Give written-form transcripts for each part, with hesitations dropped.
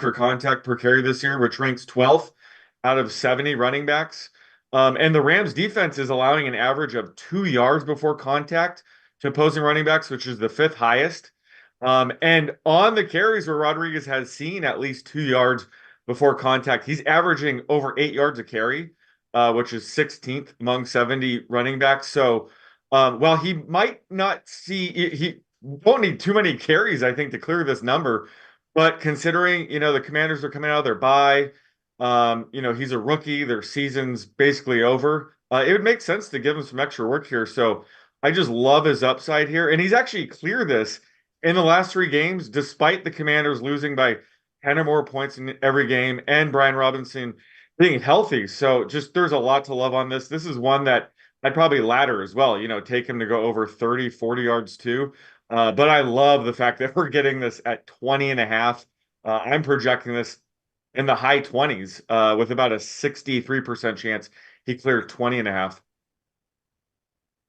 for contact per carry this year, which ranks 12th out of 70 running backs. And the Rams defense is allowing an average of 2 yards before contact to opposing running backs, which is the fifth highest. And on the carries where Rodriguez has seen at least 2 yards before contact, he's averaging over 8 yards a carry, which is 16th among 70 running backs. So while he might not see, he won't need too many carries, I think, to clear this number. But considering, the Commanders are coming out of their bye, he's a rookie, their season's basically over. It would make sense to give him some extra work here. So I just love his upside here. And he's actually cleared this in the last 3 games, despite the Commanders losing by 10 or more points in every game and Brian Robinson being healthy. So just there's a lot to love on this. This is one that I'd probably ladder as well, take him to go over 30, 40 yards too. But I love the fact that we're getting this at 20 and a half. I'm projecting this in the high 20s with about a 63% chance he cleared 20 and a half.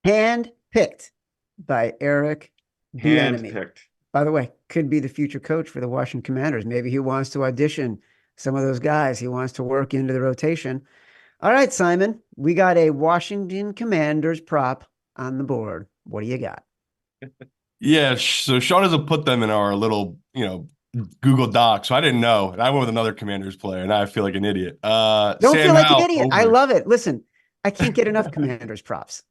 Hand picked by Eric Bieniemy. Hand-picked. By the way, could be the future coach for the Washington Commanders. Maybe he wants to audition some of those guys. He wants to work into the rotation. All right, Simon, we got a Washington Commanders prop on the board. What do you got? Yeah, so Sean doesn't put them in our little, Google Doc, so I didn't know. And I went with another Commanders player, and I feel like an idiot. Don't Sam feel like Howell an idiot. over. I love it. Listen, I can't get enough Commanders props.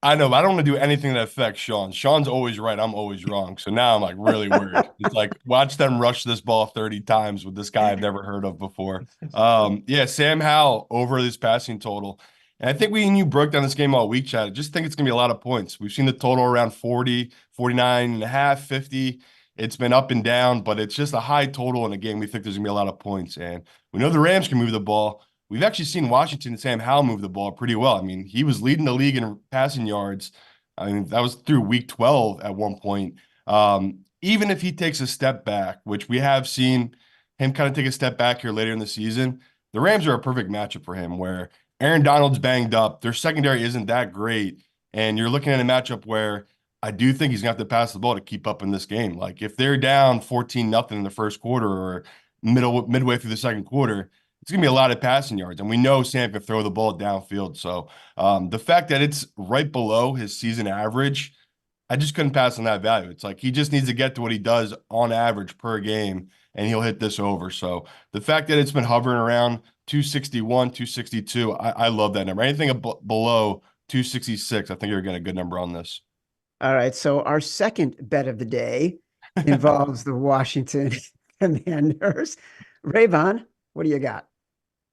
I know, but I don't want to do anything that affects Sean. Sean's always right. I'm always wrong. So now I'm like really worried. It's like, watch them rush this ball 30 times with this guy I've never heard of before. Yeah, Sam Howell over this passing total. And I think you broke down this game all week, Chad. I just think it's going to be a lot of points. We've seen the total around 40, 49 and a half, 50. It's been up and down, but it's just a high total in a game. We think there's going to be a lot of points. And we know the Rams can move the ball. We've actually seen Washington and Sam Howell move the ball pretty well. I mean, he was leading the league in passing yards. I mean, that was through week 12 at one point. Even if he takes a step back, which we have seen him kind of take a step back here later in the season, the Rams are a perfect matchup for him where Aaron Donald's banged up. Their secondary isn't that great. And you're looking at a matchup where I do think he's going to have to pass the ball to keep up in this game. Like if they're down 14-0 in the first quarter or midway through the second quarter, it's going to be a lot of passing yards. And we know Sam can throw the ball downfield. So the fact that it's right below his season average, I just couldn't pass on that value. It's like he just needs to get to what he does on average per game, and he'll hit this over. So the fact that it's been hovering around 261, 262, I love that number. Anything below 266, I think you're getting a good number on this. All right, so our second bet of the day involves the Washington Commanders. Raybon, what do you got?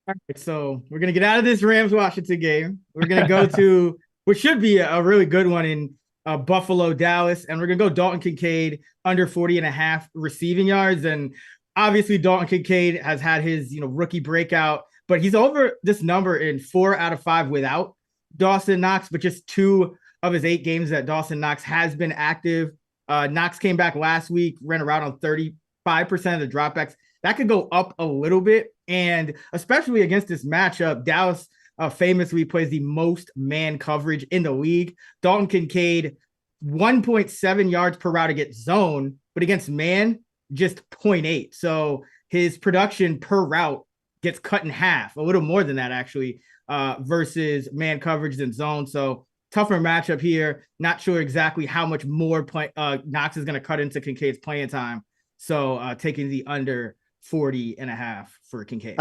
All right, so we're going to get out of this Rams-Washington game. We're going to go to what should be a really good one in Buffalo, Dallas, and we're going to go Dalton Kincaid under 40 and a half receiving yards. And obviously Dalton Kincaid has had his, rookie breakout, but he's over this number in 4 out of 5 without Dawson Knox, but just 2 of his 8 games that Dawson Knox has been active. Knox came back last week, ran around on 35% of the dropbacks. That could go up a little bit. And especially against this matchup, Dallas famously plays the most man coverage in the league. Dalton Kincaid, 1.7 yards per route against zone, but against man, just 0.8. So his production per route gets cut in half, a little more than that actually, versus man coverage than zone. So tougher matchup here. Not sure exactly how much more Knox is going to cut into Kincaid's playing time. So taking the under 40 and a half for Kincaid.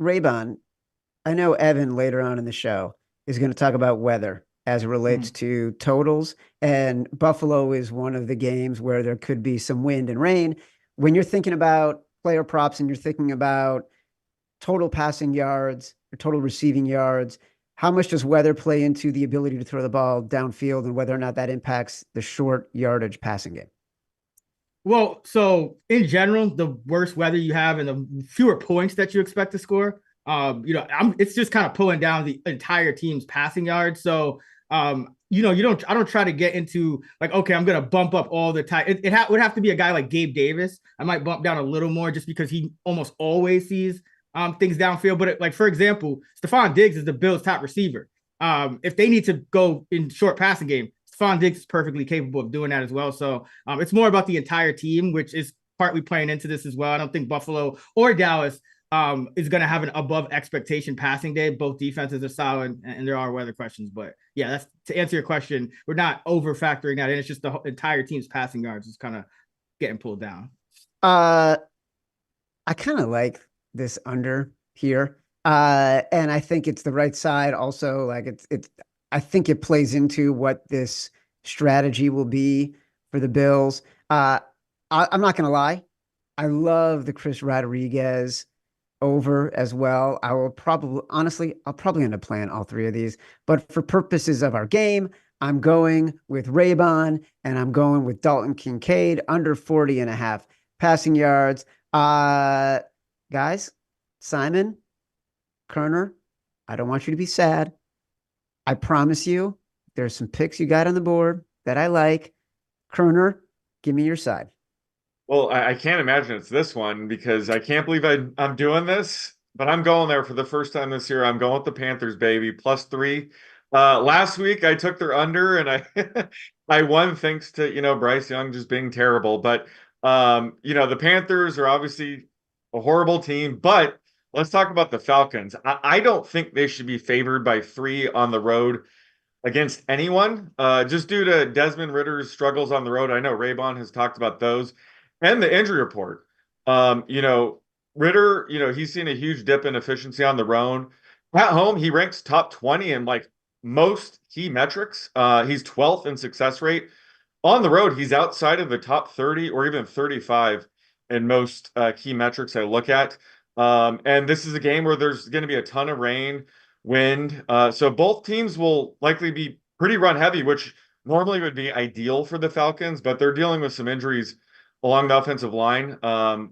Raybon, I know Evan later on in the show is going to talk about weather as it relates to totals. And Buffalo is one of the games where there could be some wind and rain. When you're thinking about player props and you're thinking about total passing yards or total receiving yards, how much does weather play into the ability to throw the ball downfield and whether or not that impacts the short yardage passing game? Well, so in general, the worse weather you have and the fewer points that you expect to score, it's just kind of pulling down the entire team's passing yards. So, I don't try to get into like, okay, I'm going to bump up all the time. It would have to be a guy like Gabe Davis. I might bump down a little more just because he almost always sees things downfield. But for example, Stephon Diggs is the Bills' top receiver. If they need to go in short passing game, Stephon Diggs is perfectly capable of doing that as well. So it's more about the entire team, which is partly playing into this as well. I don't think Buffalo or Dallas is going to have an above expectation passing day. Both defenses are solid, and there are weather questions. But yeah, that's to answer your question. We're not over factoring that in. It's just the entire team's passing yards is kind of getting pulled down. I kind of like this under here. And I think it's the right side. Also, like I think it plays into what this strategy will be for the Bills. I'm not going to lie. I love the Chris Rodriguez over as well. I'll probably end up playing all three of these, but for purposes of our game, I'm going with Raybon and I'm going with Dalton Kincaid under 40.5 passing yards. Guys, Simon, Koerner, I don't want you to be sad. I promise you there's some picks you got on the board that I like. Koerner, give me your side. Well, I can't imagine it's this one because I can't believe I'm doing this, but I'm going there for the first time this year. I'm going with the Panthers, baby, +3. Last week I took their under and I won thanks to, Bryce Young just being terrible. But, the Panthers are obviously a horrible team, but let's talk about the Falcons. I don't think they should be favored by 3 on the road against anyone, just due to Desmond Ritter's struggles on the road. I know Raybon has talked about those and the injury report. Ritter, he's seen a huge dip in efficiency on the road. At home, he ranks top 20 in like most key metrics. He's 12th in success rate. On the road, he's outside of the top 30 or even 35 in most key metrics I look at. And this is a game where there's going to be a ton of rain, wind. So both teams will likely be pretty run heavy, which normally would be ideal for the Falcons, but they're dealing with some injuries along the offensive line.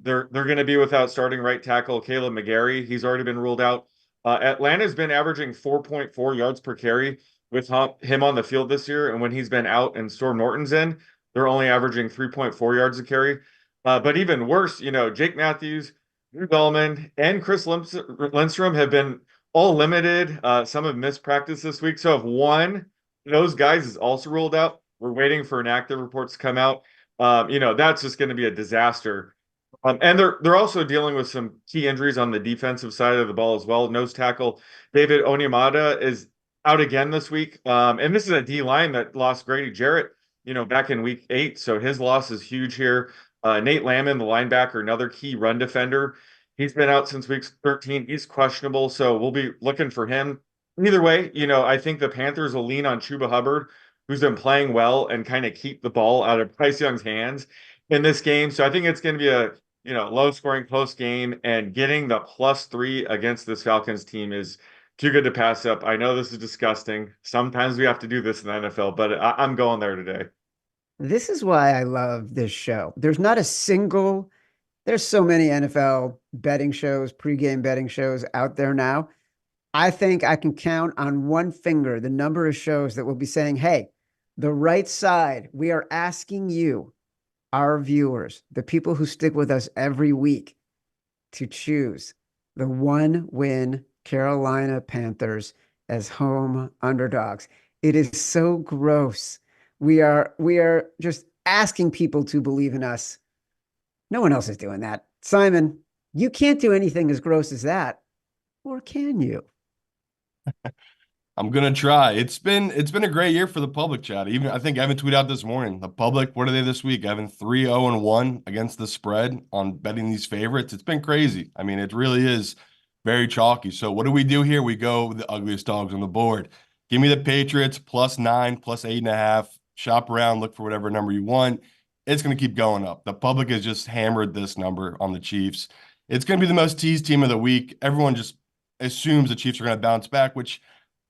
They're going to be without starting right tackle Caleb McGarry. He's already been ruled out. Atlanta's been averaging 4.4 yards per carry with him on the field this year, and when he's been out and Storm Norton's in, they're only averaging 3.4 yards a carry. But even worse, Jake Matthews, Drew Bellman, and Chris Lindstrom have been all limited. Some have missed practice this week. So if one of those guys is also ruled out, we're waiting for inactive reports to come out. That's just going to be a disaster. And they're also dealing with some key injuries on the defensive side of the ball as well. Nose tackle David Onyemata is out again this week. And this is a D line that lost Grady Jarrett, back in week 8. So his loss is huge here. Nate Lamon, the linebacker, another key run defender. He's been out since week 13. He's questionable. So we'll be looking for him. Either way, I think the Panthers will lean on Chuba Hubbard, who's been playing well, and kind of keep the ball out of Bryce Young's hands in this game. So I think it's going to be a low scoring close game, and getting the +3 against this Falcons team is too good to pass up. I know this is disgusting. Sometimes we have to do this in the NFL, but I'm going there today. This is why I love this show. There's so many NFL betting shows, pregame betting shows out there now. I think I can count on one finger the number of shows that will be saying, hey, the right side, we are asking you, our viewers, the people who stick with us every week, to choose the 1-win Carolina Panthers as home underdogs. It is so gross. We are just asking people to believe in us. No one else is doing that. Simon, you can't do anything as gross as that. Or can you? I'm gonna try. It's been a great year for the public, chat. Even I think Evan tweeted out this morning. The public, what are they this week? Evan 3-0-1 against the spread on betting these favorites. It's been crazy. I mean, it really is very chalky. So what do we do here? We go with the ugliest dogs on the board. Give me the Patriots +9, +8.5. Shop around, look for whatever number you want. It's going to keep going up. The public has just hammered this number on the Chiefs. It's going to be the most teased team of the week. Everyone just assumes the Chiefs are going to bounce back, which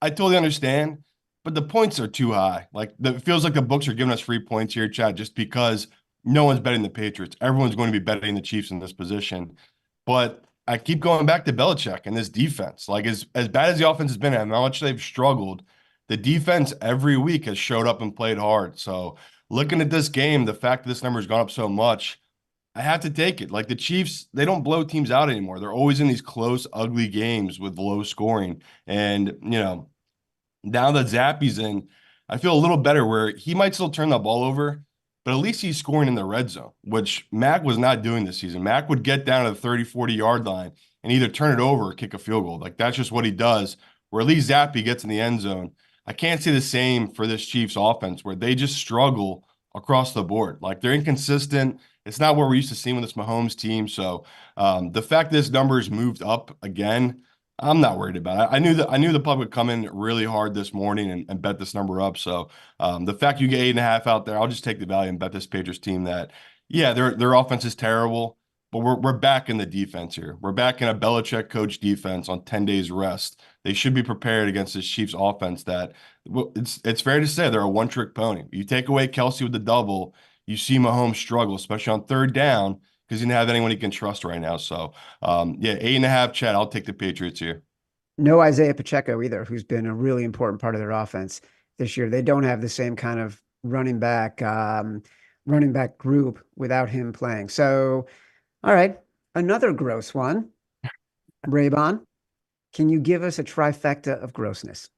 I totally understand, but the points are too high. It feels like the books are giving us free points here, Chad, just because no one's betting the Patriots. Everyone's going to be betting the Chiefs in this position. But I keep going back to Belichick and this defense. As bad as the offense has been and how much they've struggled, the defense every week has showed up and played hard. So looking at this game, the fact that this number has gone up so much, I have to take it. The Chiefs, they don't blow teams out anymore. They're always in these close, ugly games with low scoring. And, now that Zappy's in, I feel a little better where he might still turn the ball over, but at least he's scoring in the red zone, which Mac was not doing this season. Mac would get down to the 30, 40-yard line and either turn it over or kick a field goal. Like, that's just what he does, where at least Zappe gets in the end zone. I can't say the same for this Chiefs offense, where they just struggle across the board. Like, they're inconsistent. It's not what we're used to seeing with this Mahomes team. So the fact this number's moved up again, I'm not worried about it. I knew the public would come in really hard this morning and bet this number up. So the fact you get 8.5 out there, I'll just take the value and bet this Patriots team that, yeah, their offense is terrible, but we're back in the defense here. We're back in a Belichick coach defense on 10 days rest. They should be prepared against this Chiefs offense that, well, it's fair to say they're a one-trick pony. You take away Kelsey with the double, you see Mahomes struggle, especially on third down, because he doesn't have anyone he can trust right now. So, yeah, 8.5, Chad. I'll take the Patriots here. No Isaiah Pacheco either, who's been a really important part of their offense this year. They don't have the same kind of running back group without him playing. So, all right, another gross one. Raybon, can you give us a trifecta of grossness?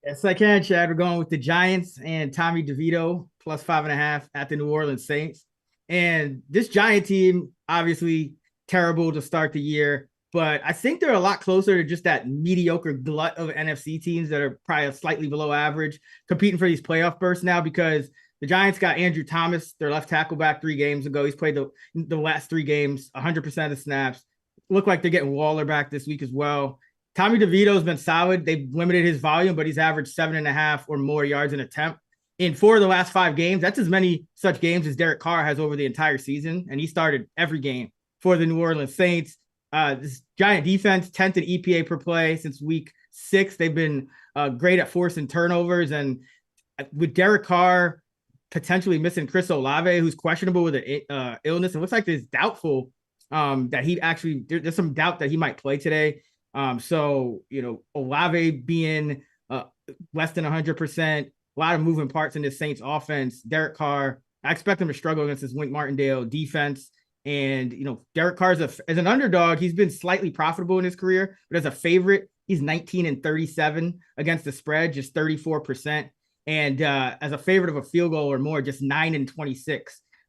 Yes, I can, Chad. We're going with the Giants and Tommy DeVito plus 5.5 at the New Orleans Saints. And this Giant team, obviously terrible to start the year, but I think they're a lot closer to just that mediocre glut of NFC teams that are probably slightly below average, competing for these playoff berths now, because the Giants got Andrew Thomas, their left tackle, back 3 games ago. He's played the last 3 games, 100% of the snaps. Look like they're getting Waller back this week as well. Tommy DeVito's been solid. They've limited his volume, but he's averaged 7.5 or more yards an attempt in 4 of the last 5 games. That's as many such games as Derek Carr has over the entire season, and he started every game for the New Orleans Saints. This Giant defense, 10th in EPA per play since week 6. They've been great at forcing turnovers, and with Derek Carr potentially missing Chris Olave, who's questionable with an illness, it looks like there's doubtful that he actually, there's some doubt that he might play today. So, Olave being less than 100%, a lot of moving parts in this Saints offense. Derek Carr, I expect him to struggle against this Wink Martindale defense. And, Derek Carr as an underdog, he's been slightly profitable in his career, but as a favorite, he's 19-37 against the spread, just 34%. And as a favorite of a field goal or more, just 9-26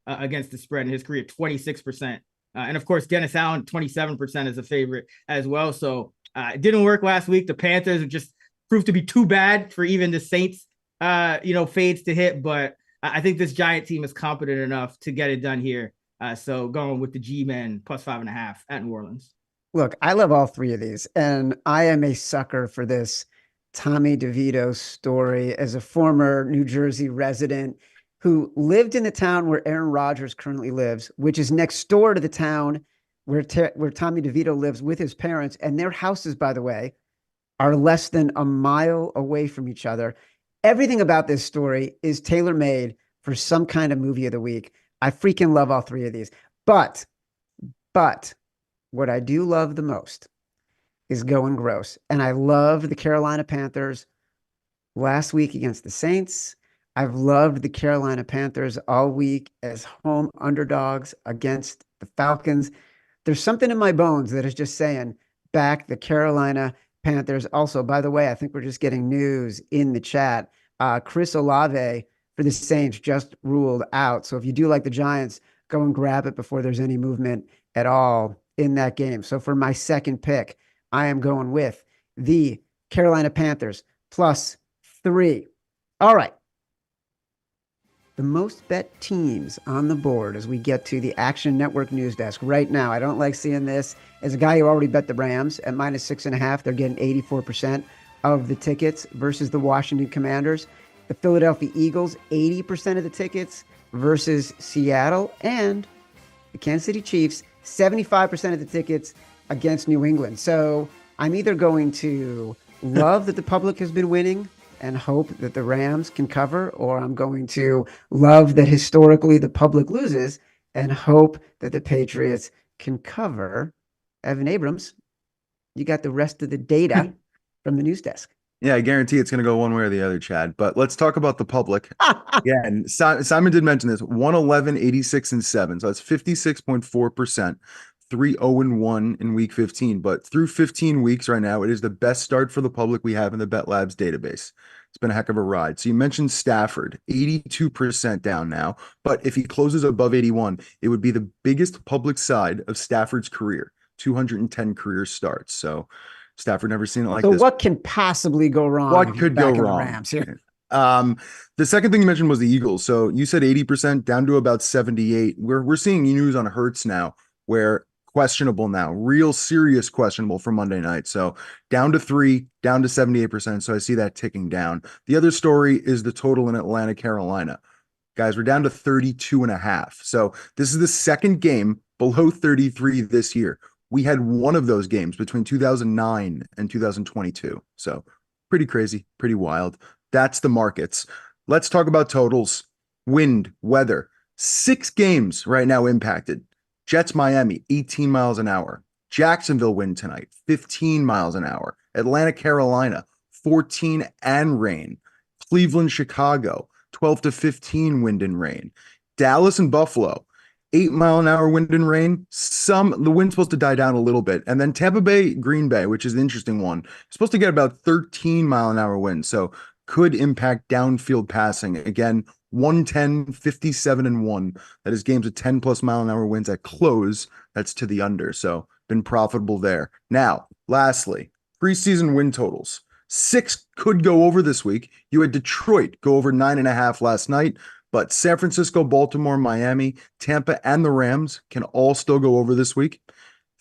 against the spread in his career, 26%. And of course, Dennis Allen, 27% as a favorite as well. So it didn't work last week. The Panthers have just proved to be too bad for even the Saints, fades to hit. But I think this Giant team is competent enough to get it done here. So going with the G-Men plus 5.5 at New Orleans. Look, I love all 3 of these, and I am a sucker for this Tommy DeVito story as a former New Jersey resident who lived in the town where Aaron Rodgers currently lives, which is next door to the town where Tommy DeVito lives with his parents. And their houses, by the way, are less than a mile away from each other. Everything about this story is tailor-made for some kind of movie of the week. I freaking love all 3 of these. But what I do love the most is going gross. And I love the Carolina Panthers last week against the Saints. I've loved the Carolina Panthers all week as home underdogs against the Falcons. There's something in my bones that is just saying back the Carolina Panthers. Also, by the way, I think we're just getting news in the chat. Chris Olave for the Saints just ruled out. So if you do like the Giants, go and grab it before there's any movement at all in that game. So for my second pick, I am going with the Carolina Panthers plus 3. All right. The most bet teams on the board as we get to the Action Network news desk right now. I don't like seeing this. As a guy who already bet the Rams at minus 6.5, they're getting 84% of the tickets versus the Washington Commanders. The Philadelphia Eagles, 80% of the tickets versus Seattle. And the Kansas City Chiefs, 75% of the tickets against New England. So I'm either going to love that the public has been winning and hope that the Rams can cover, or I'm going to love that historically the public loses and hope that the Patriots can cover. Evan Abrams, you got the rest of the data from the news desk. Yeah, I guarantee it's going to go one way or the other, Chad. But let's talk about the public. Yeah, and Simon did mention this, 111, 86, and 7. So that's 56.4% 3-0-1 in week 15, but through 15 weeks right now, it is the best start for the public we have in the Bet Labs database. It's been a heck of a ride. So you mentioned Stafford, 82% down now, but if he closes above 81, it would be the biggest public side of Stafford's career, 210 career starts. So Stafford never seen it like So this. what can possibly go wrong? What if you're could go backing the wrong? Rams here? The second thing you mentioned was the Eagles. So you said 80% down to about 78. We're seeing news on Hurts now where questionable now, real serious questionable for Monday night. So down to 3, down to 78%. So I see that ticking down. The other story is the total in Atlanta, Carolina. Guys, we're down to 32.5. So this is the second game below 33 this year. We had one of those games between 2009 and 2022. So pretty crazy, pretty wild. That's the markets. Let's talk about totals. Wind, weather. 6 games right now impacted. Jets, Miami, 18 miles an hour. Jacksonville wind tonight, 15 miles an hour. Atlanta, Carolina, 14 and rain. Cleveland, Chicago, 12 to 15 wind and rain. Dallas and Buffalo, 8-mile-an-hour wind and rain. The wind's supposed to die down a little bit. And then Tampa Bay, Green Bay, which is the interesting one, supposed to get about 13-mile-an-hour wind. So could impact downfield passing. Again, 110, 57 and 1. That is games with 10 plus mile an hour winds at close. That's to the under. So been profitable there. Now, lastly, preseason win totals. 6 could go over this week. You had Detroit go over 9.5 last night, but San Francisco, Baltimore, Miami, Tampa, and the Rams can all still go over this week.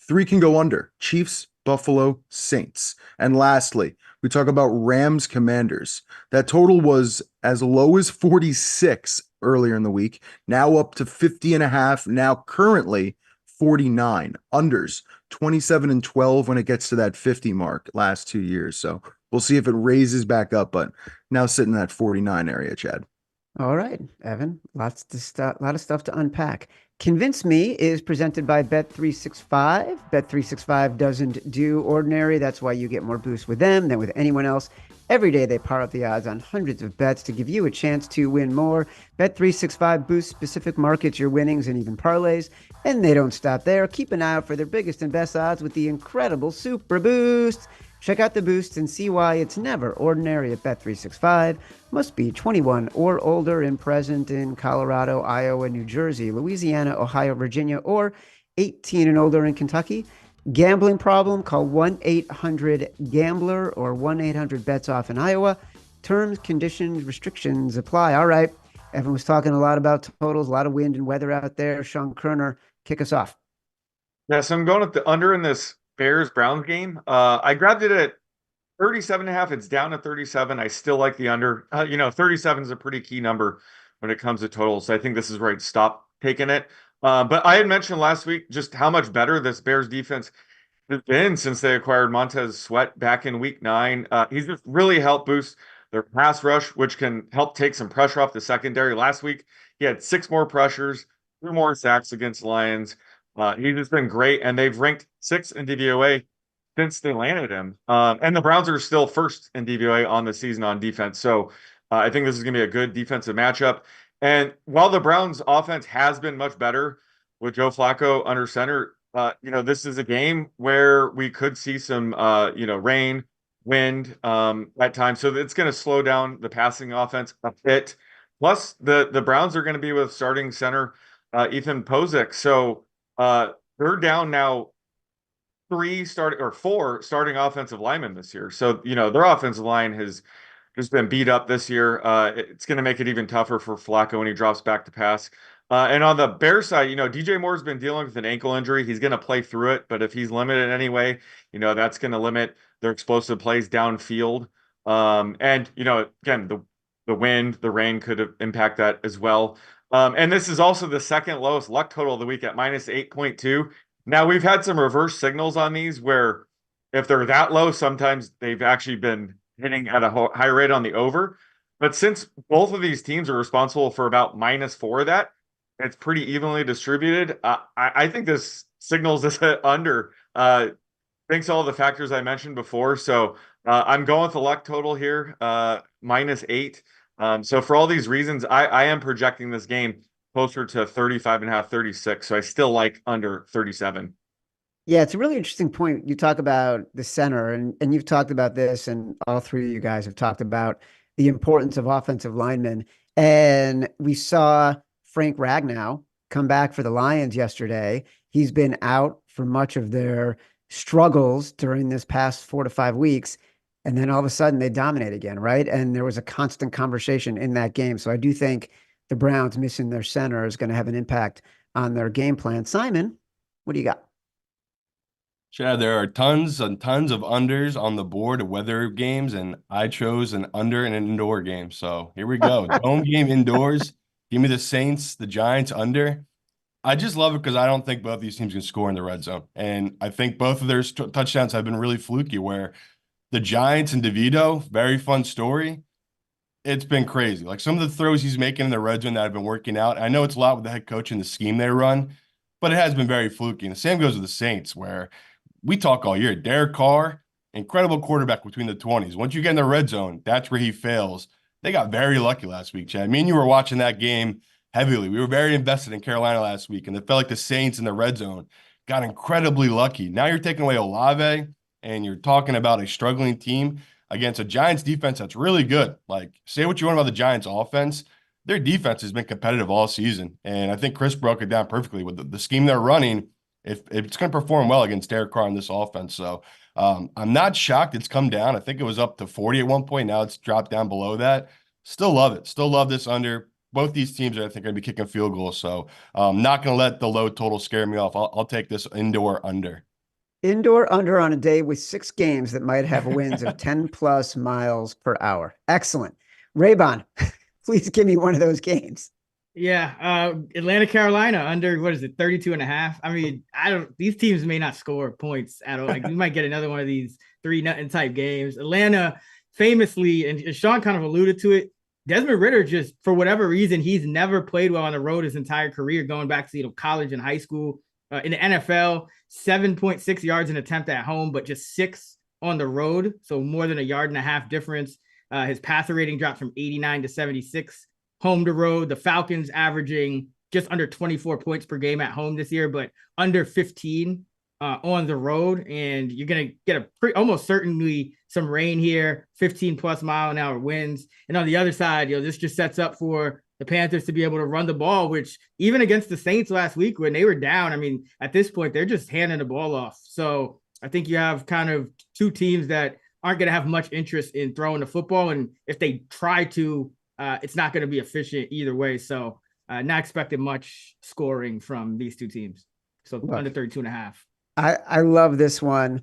3 can go under. Chiefs, Buffalo, Saints. And lastly, we talk about Rams Commanders. That total was as low as 46 earlier in the week, now up to 50.5, now currently 49. Unders, 27 and 12 when it gets to that 50 mark last 2 years. So we'll see if it raises back up, but now sitting in that 49 area, Chad. All right, Evan, lot of stuff to unpack. Convince Me is presented by Bet365. Bet365 doesn't do ordinary. That's why you get more boosts with them than with anyone else. Every day they power up the odds on hundreds of bets to give you a chance to win more. Bet365 boosts specific markets, your winnings, and even parlays. And they don't stop there. Keep an eye out for their biggest and best odds with the incredible Super Boost. Check out the boost and see why it's never ordinary at Bet365. Must be 21 or older and present in Colorado, Iowa, New Jersey, Louisiana, Ohio, Virginia, or 18 and older in Kentucky. Gambling problem? Call 1-800-GAMBLER or 1-800-BETS-OFF in Iowa. Terms, conditions, restrictions apply. All right. Evan was talking a lot about totals, a lot of wind and weather out there. Sean Koerner, kick us off. Yeah, so I'm going with the under in this Bears-Browns game. I grabbed it at 37.5. It's down to 37. I still like the under. 37 is a pretty key number when it comes to totals. So I think this is where I'd stop taking it. But I had mentioned last week just how much better this Bears defense has been since they acquired Montez Sweat back in week 9. He's just really helped boost their pass rush, which can help take some pressure off the secondary. Last week, he had 6 more pressures, 2 more sacks against Lions. He's just been great, and they've ranked 6th in DVOA since they landed him. And the Browns are still 1st in DVOA on the season on defense. So I think this is going to be a good defensive matchup. And while the Browns offense has been much better with Joe Flacco under center, this is a game where we could see some, rain, wind at times. So it's going to slow down the passing offense a bit. Plus, the Browns are going to be with starting center Ethan Pozick. So they're down now 4 starting offensive linemen this year. So, their offensive line has just been beat up this year. It's going to make it even tougher for Flacco when he drops back to pass. And on the Bears side, DJ Moore's been dealing with an ankle injury. He's going to play through it, but if he's limited anyway, that's going to limit their explosive plays downfield. And again, the wind, the rain could impact that as well. And this is also the second lowest luck total of the week at minus 8.2. Now, we've had some reverse signals on these where if they're that low, sometimes they've actually been hitting at a high rate on the over. But since both of these teams are responsible for about -4 of that, it's pretty evenly distributed. I think this signals this under. Thanks to all the factors I mentioned before. So I'm going with the luck total here, -8. So for all these reasons, I am projecting this game closer to 35.5, 36. So I still like under 37. Yeah, it's a really interesting point. You talk about the center, and you've talked about this, and all three of you guys have talked about the importance of offensive linemen. And we saw Frank Ragnow come back for the Lions yesterday. He's been out for much of their struggles during this past 4 to 5 weeks. And then all of a sudden they dominate again, right? And there was a constant conversation in that game. So I do think the Browns missing their center is going to have an impact on their game plan. Simon, what do you got? Chad, there are tons and tons of unders on the board of weather games, and I chose an under in an indoor game. So here we go. Home game indoors. Give me the Saints, the Giants under. I just love it because I don't think both these teams can score in the red zone. And I think both of their touchdowns have been really fluky, where the Giants and DeVito, very fun story. It's been crazy. Like some of the throws he's making in the red zone that have been working out. I know it's a lot with the head coach and the scheme they run, but it has been very fluky. And the same goes with the Saints, where we talk all year. Derek Carr, incredible quarterback between the 20s. Once you get in the red zone, that's where he fails. They got very lucky last week, Chad. Me and you were watching that game heavily. We were very invested in Carolina last week, and it felt like the Saints in the red zone got incredibly lucky. Now you're taking away Olave, and you're talking about a struggling team against a Giants defense that's really good. Like, say what you want about the Giants offense. Their defense has been competitive all season. And I think Chris broke it down perfectly with the scheme they're running. If it's going to perform well against Derek Carr in this offense. So I'm not shocked it's come down. I think it was up to 40 at one point. Now it's dropped down below that. Still love it. Still love this under. Both these teams, I think, are going to be kicking field goals. So I'm not going to let the low total scare me off. I'll take this indoor under. Indoor under on a day with 6 games that might have winds of 10 plus miles per hour. Excellent. Raybon, please give me one of those games. Yeah, Atlanta, Carolina under, what is it, 32.5? I mean, these teams may not score points at all. Like, we might get another one of these 3-0 type games. Atlanta famously, and Sean kind of alluded to it, Desmond Ridder just, for whatever reason, he's never played well on the road his entire career, going back to college and high school. In the NFL, 7.6 yards an attempt at home, but just 6 on the road, so more than 1.5 yards difference. His passer rating dropped from 89 to 76 home to road. The Falcons averaging just under 24 points per game at home this year, but under 15 on the road. And you're going to get almost certainly some rain here, 15 plus mile an hour winds. And on the other side, this just sets up for the Panthers to be able to run the ball, which even against the Saints last week when they were down, I mean, at this point, they're just handing the ball off. So I think you have kind of two teams that aren't going to have much interest in throwing the football. And if they try to, it's not going to be efficient either way. So not expecting much scoring from these two teams. So under 32.5. I love this one.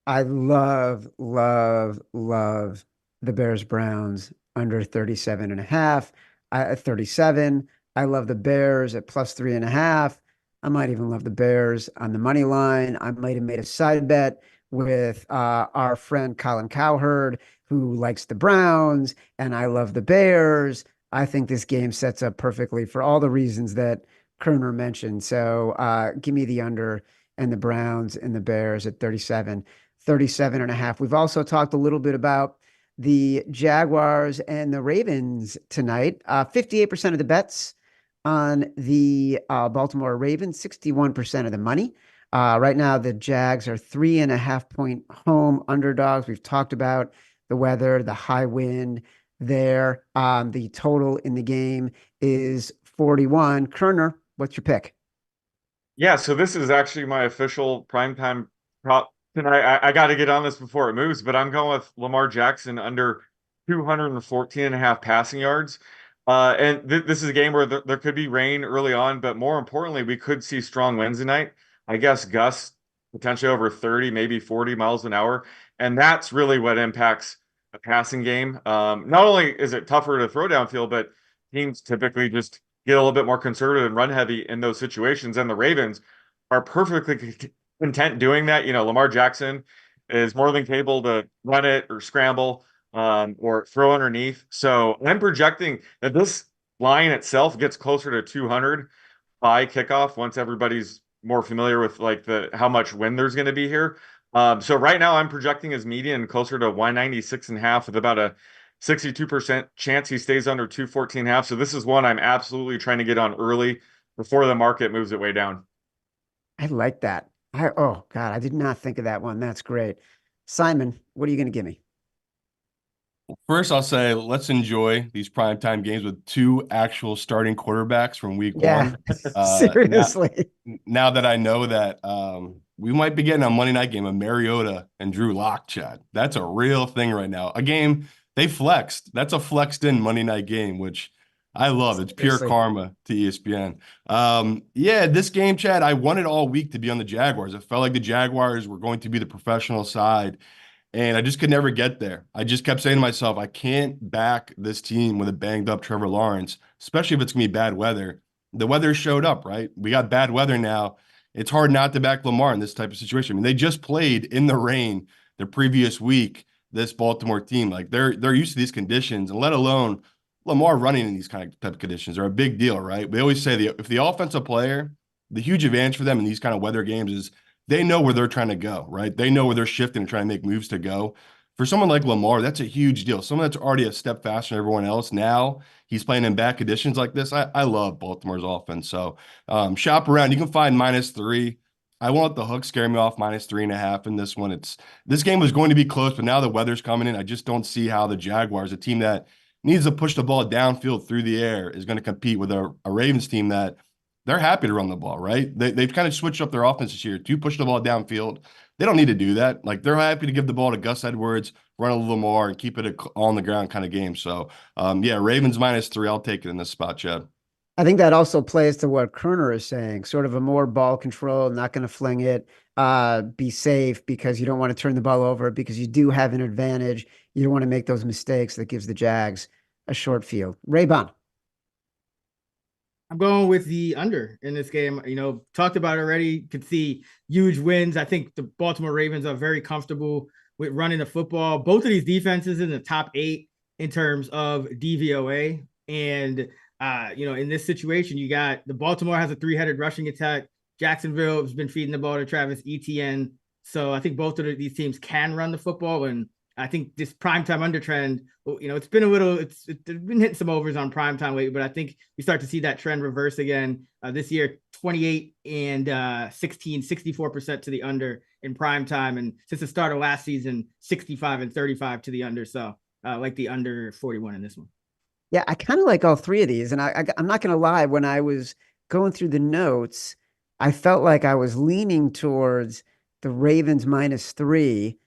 I love the Bears Browns under 37.5. 37. I love the Bears at plus 3.5. I might even love the Bears on the money line. I might have made a side bet with our friend Colin Cowherd, who likes the Browns, and I love the Bears. I think this game sets up perfectly for all the reasons that Koerner mentioned. So give me the under and the Browns and the Bears at 37.5. We've also talked a little bit about the Jaguars and the Ravens tonight. 58% of the bets on the Baltimore Ravens, 61% of the money. Right now, the Jags are 3.5-point home underdogs. We've talked about the weather, the high wind there. The total in the game is 41. Koerner, what's your pick? Yeah, so this is actually my official primetime prop tonight. I got to get on this before it moves, but I'm going with Lamar Jackson under 214.5 passing yards. And this is a game where there could be rain early on, but more importantly, we could see strong winds tonight. I guess gusts potentially over 30, maybe 40 miles an hour. And that's really what impacts a passing game. Not only is it tougher to throw downfield, but teams typically just get a little bit more conservative and run heavy in those situations. And the Ravens are perfectly content doing that. Lamar Jackson is more than capable to run it or scramble or throw underneath. So I'm projecting that this line itself gets closer to 200 by kickoff once everybody's more familiar with like how much wind there's going to be here. So right now I'm projecting his median closer to 196.5 with about a 62% chance he stays under 214.5. So this is one I'm absolutely trying to get on early before the market moves it way down. I like that. Oh God, I did not think of that one. That's great. Simon, what are you going to give me? First, I'll say let's enjoy these primetime games with two actual starting quarterbacks from week Yeah, one. Now, seriously. now that I know that we might be getting a Monday night game of Mariota and Drew Lock, Chad. That's a real thing right now. A game they flexed. That's a flexed in Monday night game, which I love. It's pure Seriously. karma to ESPN. Yeah, this game, Chad, I wanted all week to be on the Jaguars. It felt like the Jaguars were going to be the professional side. And I just could never get there. I just kept saying to myself, I can't back this team with a banged up Trevor Lawrence, especially if it's going to be bad weather. The weather showed up, right? We got bad weather now. It's hard not to back Lamar in this type of situation. I mean, they just played in the rain the previous week, this Baltimore team. Like they're used to these conditions, and let alone Lamar running in these kind of type of conditions are a big deal, right? We always say if the offensive player, the huge advantage for them in these kind of weather games is they know where they're trying to go, right? They know where they're shifting and trying to make moves to go. For someone like Lamar, that's a huge deal. Someone that's already a step faster than everyone else. Now he's playing in bad conditions like this. I love Baltimore's offense. So shop around. You can find -3. I won't let the hook scare me off -3.5 in this one. This game was going to be close, but now the weather's coming in. I just don't see how the Jaguars, a team that needs to push the ball downfield through the air, is going to compete with a Ravens team that they're happy to run the ball, right? They've kind of switched up their offense this year to push the ball downfield. They don't need to do that. Like they're happy to give the ball to Gus Edwards, run a little more, and keep it on the ground kind of game. So, yeah, Ravens -3. I'll take it in this spot, Chad. I think that also plays to what Koerner is saying, sort of a more ball control, not going to fling it, be safe because you don't want to turn the ball over because you do have an advantage. You don't want to make those mistakes that gives the Jags a short field. Raybon. I'm going with the under in this game. Talked about it already. Could see huge wins. I think the Baltimore Ravens are very comfortable with running the football. Both of these defenses in the top 8 in terms of DVOA. And, in this situation, you got the Baltimore has a 3-headed rushing attack. Jacksonville has been feeding the ball to Travis Etienne. So I think both of these teams can run the football. And I think this primetime under trend, it's been it's been hitting some overs on primetime lately, but I think you start to see that trend reverse again this year. 28 and 16, 64% to the under in primetime, and since the start of last season, 65 and 35 to the under. So like the under 41 in this one. Yeah, I kind of like all three of these, and I'm not going to lie. When I was going through the notes, I felt like I was leaning towards the Ravens -3.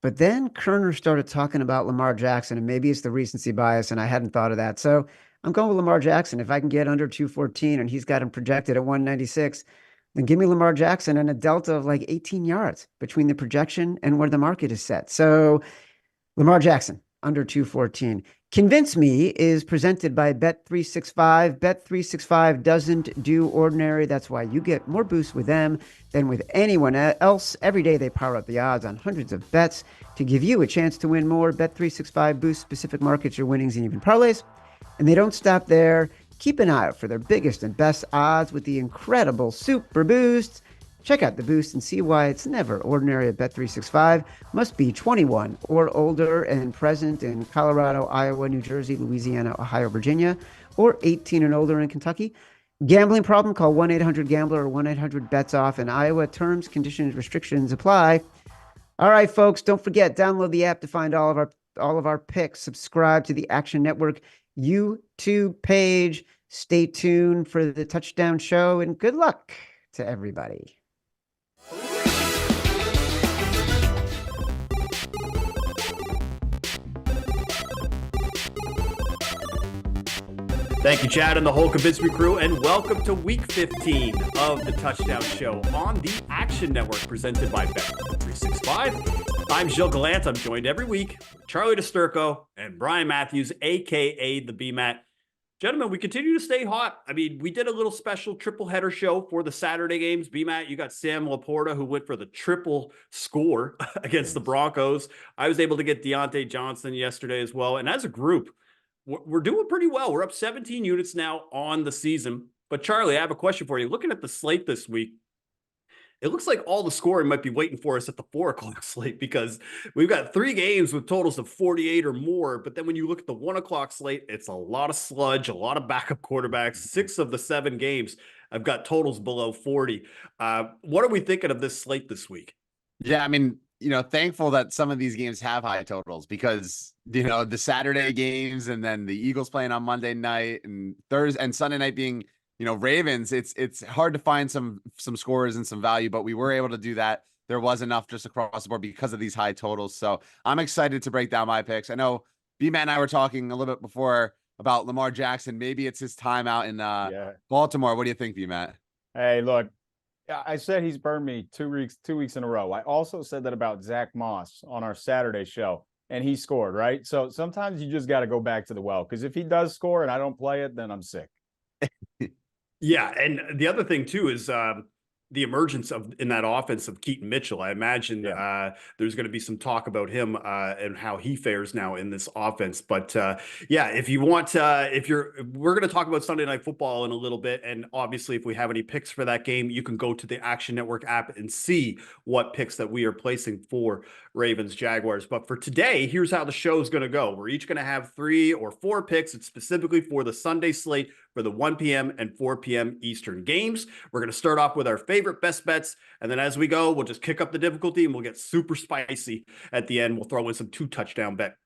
But then Koerner started talking about Lamar Jackson, and maybe it's the recency bias, and I hadn't thought of that. So I'm going with Lamar Jackson. If I can get under 214 and he's got him projected at 196, then give me Lamar Jackson and a delta of like 18 yards between the projection and where the market is set. So Lamar Jackson, under 214. Convince Me is presented by Bet365. Bet365 doesn't do ordinary. That's why you get more boosts with them than with anyone else. Every day they power up the odds on hundreds of bets to give you a chance to win more. Bet365 boosts specific markets, your winnings, and even parlays. And they don't stop there. Keep an eye out for their biggest and best odds with the incredible Super Boosts. Check out the boost and see why it's never ordinary at Bet365. Must be 21 or older and present in Colorado, Iowa, New Jersey, Louisiana, Ohio, Virginia, or 18 and older in Kentucky. Gambling problem? Call 1-800-GAMBLER or 1-800-BETS-OFF. In Iowa, terms, conditions, restrictions apply. All right, folks, don't forget, download the app to find all of our picks. Subscribe to the Action Network YouTube page. Stay tuned for the Touchdown Show, and good luck to everybody. Thank you, Chad and the whole Convince Me crew, and welcome to week 15 of the Touchdown Show on the Action Network, presented by Bet365. I'm Gilles Gallant. I'm joined every week with Charlie Disturco and Brian Matthews, a.k.a. the BMAT. Gentlemen, we continue to stay hot. I mean, we did a little special triple header show for the Saturday games. BMAT, you got Sam Laporta, who went for the triple score against the Broncos. I was able to get Deontay Johnson yesterday as well. And as a group, we're doing pretty well. We're up 17 units now on the season. But Charlie, I have a question for you. Looking at the slate this week, it looks like all the scoring might be waiting for us at the 4 o'clock slate, because we've got 3 games with totals of 48 or more. But then when you look at the 1 o'clock slate, it's a lot of sludge, a lot of backup quarterbacks, 6 of the 7 games. I've got totals below 40. What are we thinking of this slate this week? Yeah, I mean, thankful that some of these games have high totals because, the Saturday games and then the Eagles playing on Monday night and Thursday and Sunday night being, Ravens, it's hard to find some scores and some value, but we were able to do that. There was enough just across the board because of these high totals. So I'm excited to break down my picks. I know B-Matt and I were talking a little bit before about Lamar Jackson. Maybe it's his time out in Baltimore. What do you think, B-Matt? Hey, look, I said he's burned me 2 weeks in a row. I also said that about Zach Moss on our Saturday show, and he scored, right? So sometimes you just got to go back to the well, because if he does score and I don't play it, then I'm sick. Yeah, and the other thing too is the emergence in that offense of Keaton Mitchell. I imagine there's going to be some talk about him and how he fares now in this offense. But if you want, we're going to talk about Sunday Night Football in a little bit. And obviously, if we have any picks for that game, you can go to the Action Network app and see what picks that we are placing for Ravens Jaguars. But for today, here's how the show is going to go. We're each going to have 3 or 4 picks. It's specifically for the Sunday slate for the 1 p.m. and 4 p.m. Eastern games. We're going to start off with our favorite best bets. And then as we go, we'll just kick up the difficulty and we'll get super spicy at the end. We'll throw in some 2 touchdown bet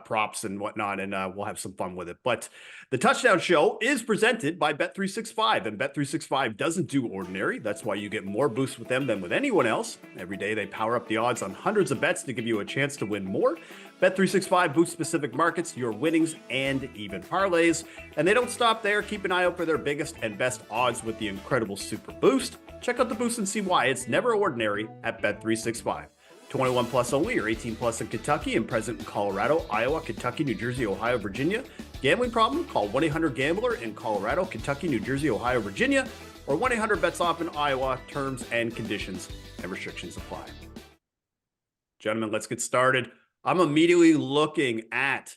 props and whatnot, and we'll have some fun with it. But the Touchdown Show is presented by Bet365, and Bet365 doesn't do ordinary. That's why you get more boosts with them than with anyone else. Every day they power up the odds on hundreds of bets to give you a chance to win more. Bet365 boosts specific markets, your winnings, and even parlays. And they don't stop there. Keep an eye out for their biggest and best odds with the incredible Super Boost. Check out the boost and see why it's never ordinary at Bet365. 21 plus only, or 18 plus in Kentucky and present in Colorado, Iowa, Kentucky, New Jersey, Ohio, Virginia. Gambling problem? Call 1-800-GAMBLER in Colorado, Kentucky, New Jersey, Ohio, Virginia, or 1-800-BETS-OFF in Iowa. Terms and conditions and restrictions apply. Gentlemen, let's get started. I'm immediately looking at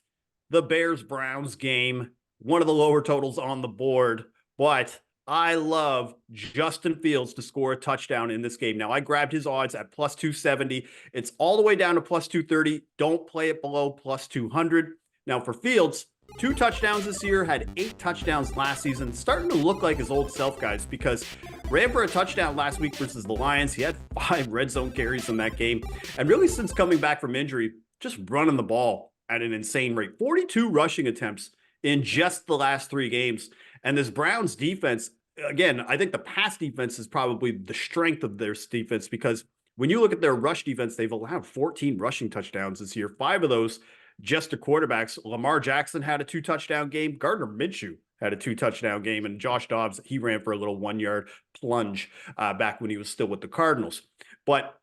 the Bears-Browns game, one of the lower totals on the board, but I love Justin Fields to score a touchdown in this game. Now, I grabbed his odds at plus 270. It's all the way down to plus 230. Don't play it below plus 200. Now, for Fields, 2 touchdowns this year, had 8 touchdowns last season. Starting to look like his old self, guys, because ran for a touchdown last week versus the Lions. He had 5 red zone carries in that game. And really, since coming back from injury, just running the ball at an insane rate. 42 rushing attempts in just the last 3 games. And this Browns defense, again, I think the pass defense is probably the strength of their defense, because when you look at their rush defense, they've allowed 14 rushing touchdowns this year, 5 of those just to quarterbacks. Lamar Jackson had a 2-touchdown game. Gardner Minshew had a 2-touchdown game. And Josh Dobbs, he ran for a little 1-yard plunge back when he was still with the Cardinals. But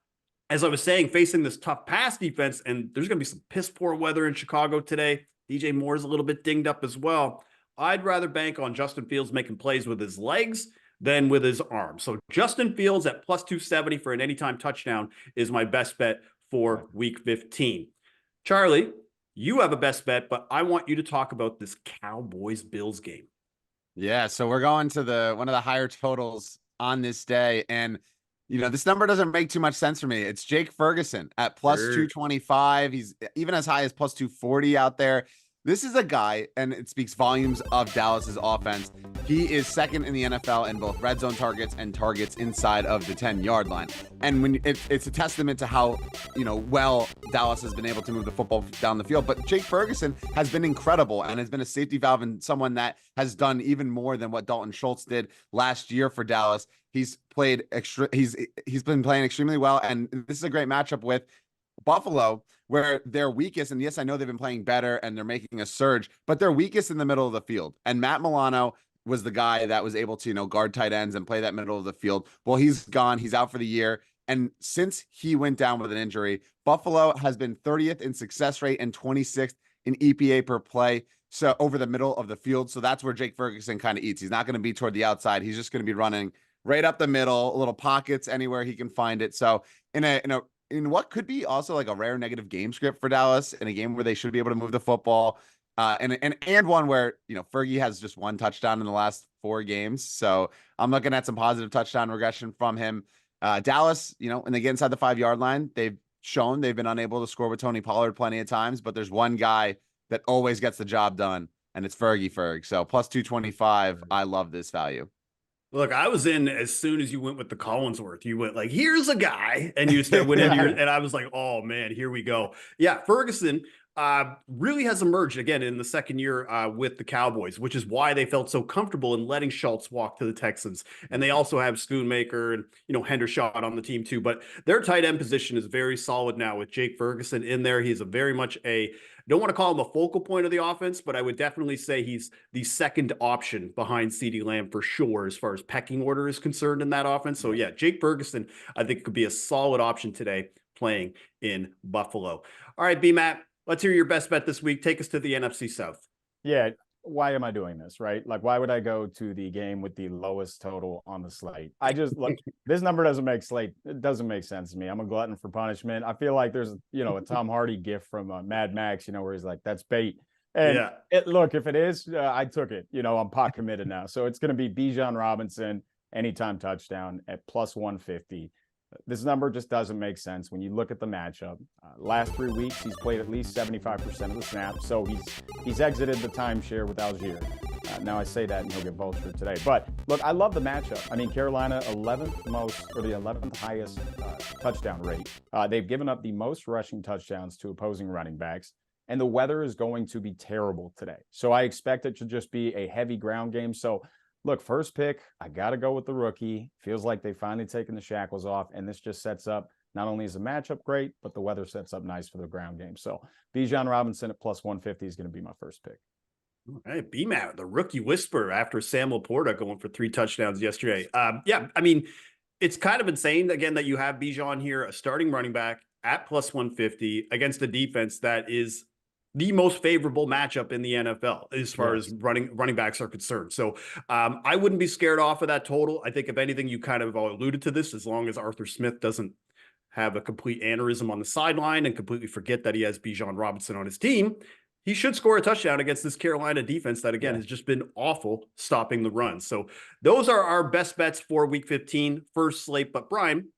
as I was saying, facing this tough pass defense, and there's going to be some piss poor weather in Chicago today. DJ Moore's a little bit dinged up as well. I'd rather bank on Justin Fields making plays with his legs than with his arms. So Justin Fields at plus 270 for an anytime touchdown is my best bet for week 15. Charlie, you have a best bet, but I want you to talk about this Cowboys-Bills game. Yeah, so we're going to one of the higher totals on this day, and this number doesn't make too much sense for me. It's Jake Ferguson at plus 225. He's even as high as plus 240 out there. This is a guy, and it speaks volumes of Dallas's offense. He is second in the NFL in both red zone targets and targets inside of the 10-yard line. And when it's a testament to how, well Dallas has been able to move the football down the field. But Jake Ferguson has been incredible and has been a safety valve and someone that has done even more than what Dalton Schultz did last year for Dallas. He's been playing extremely well, and this is a great matchup with Buffalo, where they're weakest, and yes, I know they've been playing better and they're making a surge, but they're weakest in the middle of the field. And Matt Milano was the guy that was able to, guard tight ends and play that middle of the field. Well, he's gone. He's out for the year. And since he went down with an injury, Buffalo has been 30th in success rate and 26th in EPA per play. So over the middle of the field. So that's where Jake Ferguson kind of eats. He's not going to be toward the outside. He's just going to be running right up the middle, little pockets anywhere he can find it. So in what could be also like a rare negative game script for Dallas, in a game where they should be able to move the football, and one where Fergie has just 1 touchdown in the last 4 games, so I'm looking at some positive touchdown regression from him. Dallas, and they get inside the 5-yard line, they've shown they've been unable to score with Tony Pollard plenty of times, but there's one guy that always gets the job done, and it's Fergie Ferg. So plus 225, I love this value. Look, I was in as soon as you went with the Collinsworth. You went like, here's a guy, and you start went into your, and I was like, oh man, here we go. Yeah, Ferguson really has emerged again in the second year with the Cowboys, which is why they felt so comfortable in letting Schultz walk to the Texans. And they also have Schoonmaker and Hendershot on the team too. But their tight end position is very solid now with Jake Ferguson in there. He's a very much don't want to call him a focal point of the offense, but I would definitely say he's the second option behind CeeDee Lamb for sure, as far as pecking order is concerned in that offense. So yeah, Jake Ferguson, I think could be a solid option today playing in Buffalo. All right, B-Matt, let's hear your best bet this week. Take us to the NFC South. Yeah. Why am I doing this, right? Like, why would I go to the game with the lowest total on the slate? I just look, this number doesn't make slate. It doesn't make sense to me. I'm a glutton for punishment. I feel like there's, a Tom Hardy gif from Mad Max, where he's like, that's bait. And look, if it is, I took it, I'm pot committed now. So it's going to be Bijan Robinson, anytime touchdown at plus 150. This number just doesn't make sense when you look at the matchup. Last 3 weeks, he's played at least 75% of the snaps, so he's exited the timeshare with Algier. Now I say that and he'll get vultured today. But look, I love the matchup. I mean, Carolina 11th highest touchdown rate. They've given up the most rushing touchdowns to opposing running backs, and the weather is going to be terrible today. So I expect it to just be a heavy ground game. So look, first pick, I got to go with the rookie. Feels like they've finally taken the shackles off, and this just sets up, not only is the matchup great, but the weather sets up nice for the ground game. So Bijan Robinson at plus 150 is going to be my first pick. All right, B-Matt, the rookie whisperer after Sam Laporta going for 3 touchdowns yesterday. Yeah, I mean, it's kind of insane, again, that you have Bijan here, a starting running back at plus 150 against a defense that is the most favorable matchup in the NFL as far as running backs are concerned. So I wouldn't be scared off of that total. I think if anything, you kind of alluded to this, as long as Arthur Smith doesn't have a complete aneurysm on the sideline and completely forget that he has Bijan Robinson on his team, he should score a touchdown against this Carolina defense that, again, has just been awful stopping the run. So those are our best bets for week 15, first slate. But Brian,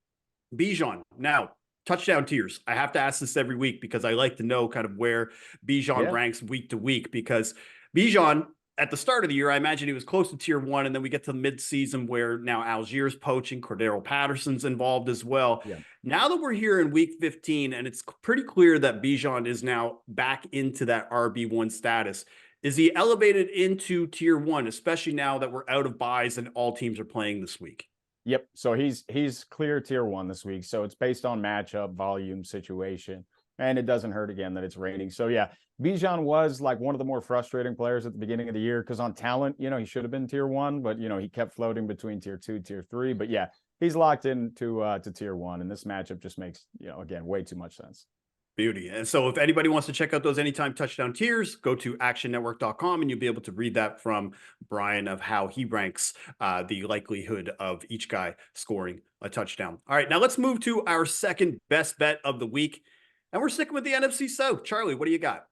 Bijan, now, touchdown tiers. I have to ask this every week because I like to know kind of where Bijan ranks week to week, because Bijan at the start of the year, I imagine he was close to tier 1. And then we get to mid-season where now Algier's poaching, Cordero Patterson's involved as well. Yeah. Now that we're here in week 15, and it's pretty clear that Bijan is now back into that RB1 status, is he elevated into tier 1, especially now that we're out of buys and all teams are playing this week? Yep. So he's clear tier 1 this week. So it's based on matchup, volume, situation, and it doesn't hurt again that it's raining. So yeah, Bijan was like one of the more frustrating players at the beginning of the year because on talent, he should have been tier 1, but he kept floating between tier 2, tier 3. But yeah, he's locked into to tier 1, and this matchup just makes again way too much sense. Beauty. And so if anybody wants to check out those anytime touchdown tiers, go to actionnetwork.com and you'll be able to read that from Brian of how he ranks the likelihood of each guy scoring a touchdown. All right, now let's move to our second best bet of the week. And we're sticking with the NFC South. Charlie, what do you got?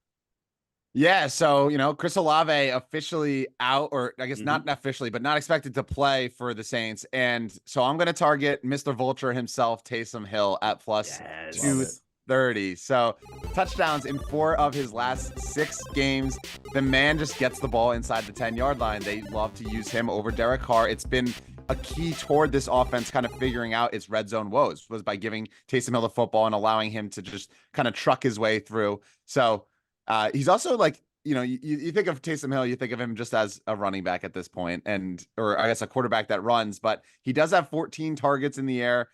Yeah, so, Chris Olave officially out, or I guess not officially, but not expected to play for the Saints. And so I'm going to target Mr. Vulture himself, Taysom Hill, at plus 230. So touchdowns in 4 of his last 6 games. The man just gets the ball inside the 10-yard line. They love to use him over Derek Carr. It's been a key toward this offense kind of figuring out its red zone woes, was by giving Taysom Hill the football and allowing him to just kind of truck his way through. So he's also like, you think of Taysom Hill, you think of him just as a running back at this point, or I guess a quarterback that runs, but he does have 14 targets in the air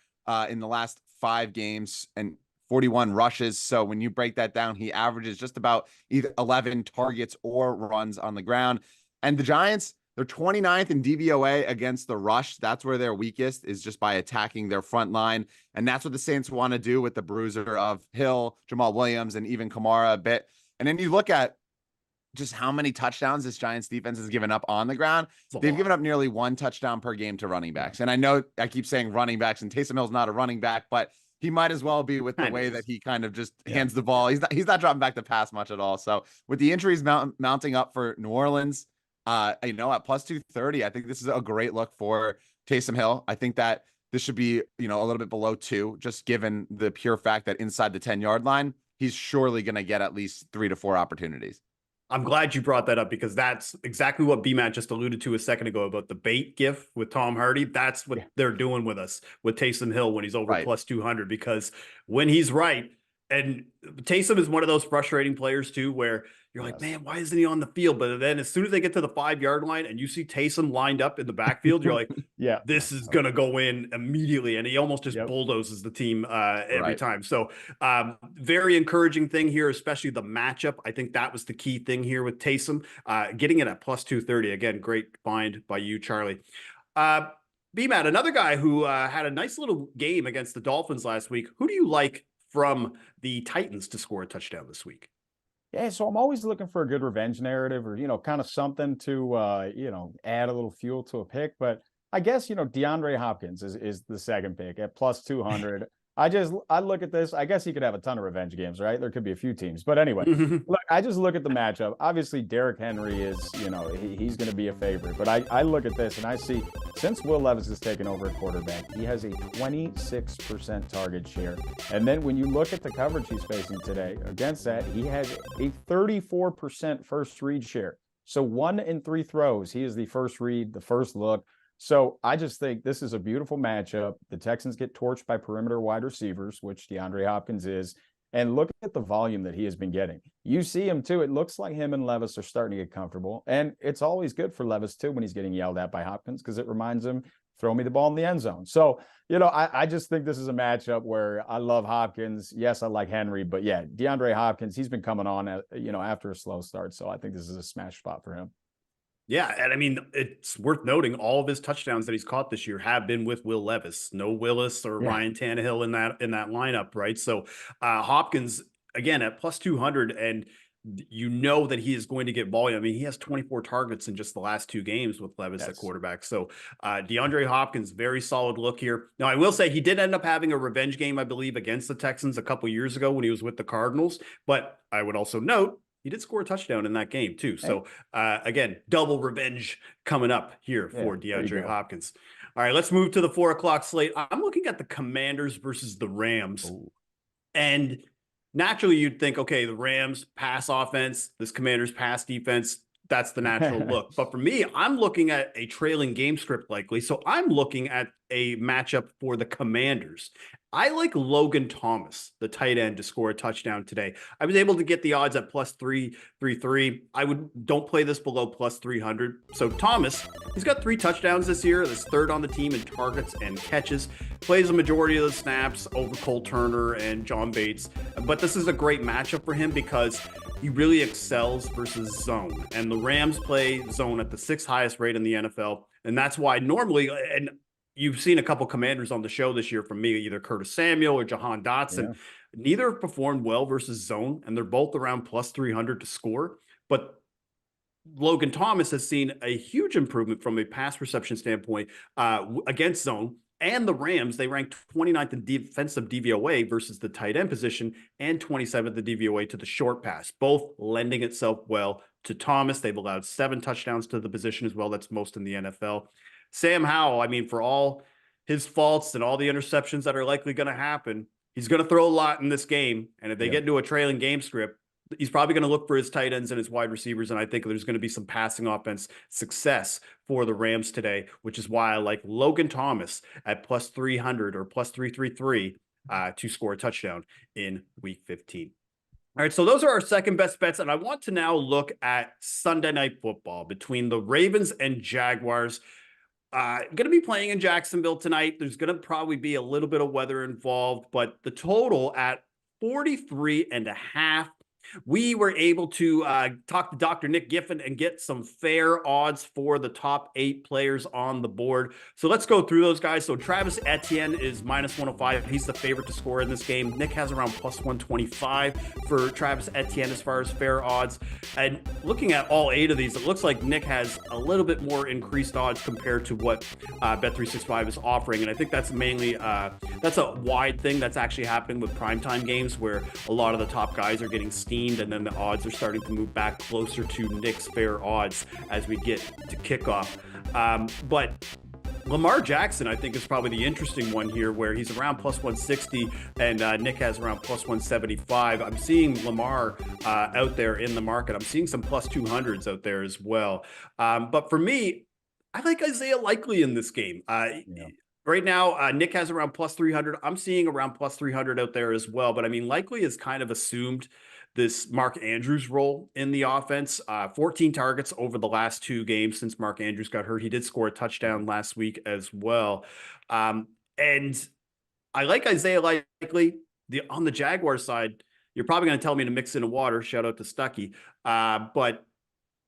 in the last 5 games and 41 rushes. So when you break that down, he averages just about either 11 targets or runs on the ground. And the Giants, they're 29th in DVOA against the rush. That's where they're weakest, is just by attacking their front line. And that's what the Saints want to do with the bruiser of Hill, Jamal Williams, and even Kamara a bit. And then you look at just how many touchdowns this Giants defense has given up on the ground. They've given up nearly 1 touchdown per game to running backs. And I know I keep saying running backs, and Taysom Hill's not a running back, but he might as well be with the way that he kind of just hands the ball. He's not dropping back to pass much at all. So with the injuries mounting up for New Orleans, at plus 230, I think this is a great look for Taysom Hill. I think that this should be, a little bit below 2, just given the pure fact that inside the 10-yard line, he's surely going to get at least 3 to 4 opportunities. I'm glad you brought that up because that's exactly what BMAT just alluded to a second ago about the bait gif with Tom Hardy. That's what they're doing with us with Taysom Hill when he's over plus 200, because when he's right, and Taysom is one of those frustrating players too, where you're like, man, why isn't he on the field? But then as soon as they get to the 5-yard line and you see Taysom lined up in the backfield, you're like, this is going to go in immediately. And he almost just bulldozes the team every time. So very encouraging thing here, especially the matchup. I think that was the key thing here with Taysom, getting it at plus 230. Again, great find by you, Charlie. B-Matt, another guy who had a nice little game against the Dolphins last week. Who do you like from the Titans to score a touchdown this week? Yeah, so I'm always looking for a good revenge narrative or, kind of something to, add a little fuel to a pick. But I guess, DeAndre Hopkins is the second pick at plus 200. I look at this. I guess he could have a ton of revenge games, right? There could be a few teams. But anyway, look, I just look at the matchup. Obviously, Derrick Henry is, he's going to be a favorite. But I look at this and I see, since Will Levis has taken over at quarterback, he has a 26% target share. And then when you look at the coverage he's facing today, against that, he has a 34% first read share. So 1 in 3 throws, he is the first read, the first look. So I just think this is a beautiful matchup. The Texans get torched by perimeter wide receivers, which DeAndre Hopkins is. And look at the volume that he has been getting. You see him too. It looks like him and Levis are starting to get comfortable. And it's always good for Levis too when he's getting yelled at by Hopkins, because it reminds him, throw me the ball in the end zone. So, I just think this is a matchup where I love Hopkins. Yes, I like Henry, but yeah, DeAndre Hopkins, he's been coming on, after a slow start. So I think this is a smash spot for him. Yeah, and I mean, it's worth noting all of his touchdowns that he's caught this year have been with Will Levis. No Willis or Ryan Tannehill in that lineup, right? So Hopkins, again, at plus 200, and that he is going to get volume. I mean, he has 24 targets in just the last 2 games with Levis at quarterback. So DeAndre Hopkins, very solid look here. Now, I will say he did end up having a revenge game, I believe, against the Texans a couple years ago when he was with the Cardinals. But I would also note, he did score a touchdown in that game too. So again, double revenge coming up here for DeAndre Hopkins. All right, let's move to the 4:00 slate. I'm looking at the Commanders versus the Rams. And naturally you'd think, okay, the Rams pass offense, this Commanders pass defense, that's the natural look. But for me, I'm looking at a trailing game script likely. So I'm looking at a matchup for the Commanders. I like Logan Thomas, the tight end, to score a touchdown today. I was able to get the odds at plus 333. Don't play this below plus 300. So Thomas, he's got 3 touchdowns this year. That's 3rd on the team in targets and catches. Plays a majority of the snaps over Cole Turner and John Bates. But this is a great matchup for him because he really excels versus zone. And the Rams play zone at the 6th highest rate in the NFL. And that's why normally, and you've seen a couple Commanders on the show this year from me, either Curtis Samuel or Jahan Dotson. Neither have performed well versus zone, and they're both around plus 300 to score. But Logan Thomas has seen a huge improvement from a pass reception standpoint against zone. And the Rams, they ranked 29th in defensive DVOA versus the tight end position and 27th in DVOA to the short pass, both lending itself well to Thomas. They've allowed 7 touchdowns to the position as well. That's most in the NFL. Sam Howell, I mean, for all his faults and all the interceptions that are likely going to happen, he's going to throw a lot in this game. And if they get into a trailing game script, he's probably going to look for his tight ends and his wide receivers. And I think there's going to be some passing offense success for the Rams today, which is why I like Logan Thomas at plus 300 or plus 333 to score a touchdown in week 15. All right, so those are our second best bets. And I want to now look at Sunday Night Football between the Ravens and Jaguars. Going to be playing in Jacksonville tonight. There's going to probably be a little bit of weather involved, but the total at 43.5. We were able to talk to Dr. Nick Giffen and get some fair odds for the top 8 players on the board. So let's go through those guys. So Travis Etienne is minus 105. He's the favorite to score in this game. Nick has around plus 125 for Travis Etienne as far as fair odds. And looking at all 8 of these, it looks like Nick has a little bit more increased odds compared to what Bet365 is offering. And I think that's mainly, that's a wide thing that's actually happening with primetime games where a lot of the top guys are getting steamed, and then the odds are starting to move back closer to Nick's fair odds as we get to kickoff. But Lamar Jackson, I think, is probably the interesting one here, where he's around plus 160 and Nick has around plus 175. I'm seeing Lamar out there in the market. I'm seeing some plus 200s out there as well. But for me, I like Isaiah Likely in this game. Right now, Nick has around plus 300. I'm seeing around plus 300 out there as well. But I mean, Likely has kind of assumed this Mark Andrews role in the offense. 14 targets over the last 2 games since Mark Andrews got hurt. He did score a touchdown last week as well. And I like Isaiah Likely. On the Jaguars side, you're probably going to tell me to mix in a water. Shout out to Stuckey. But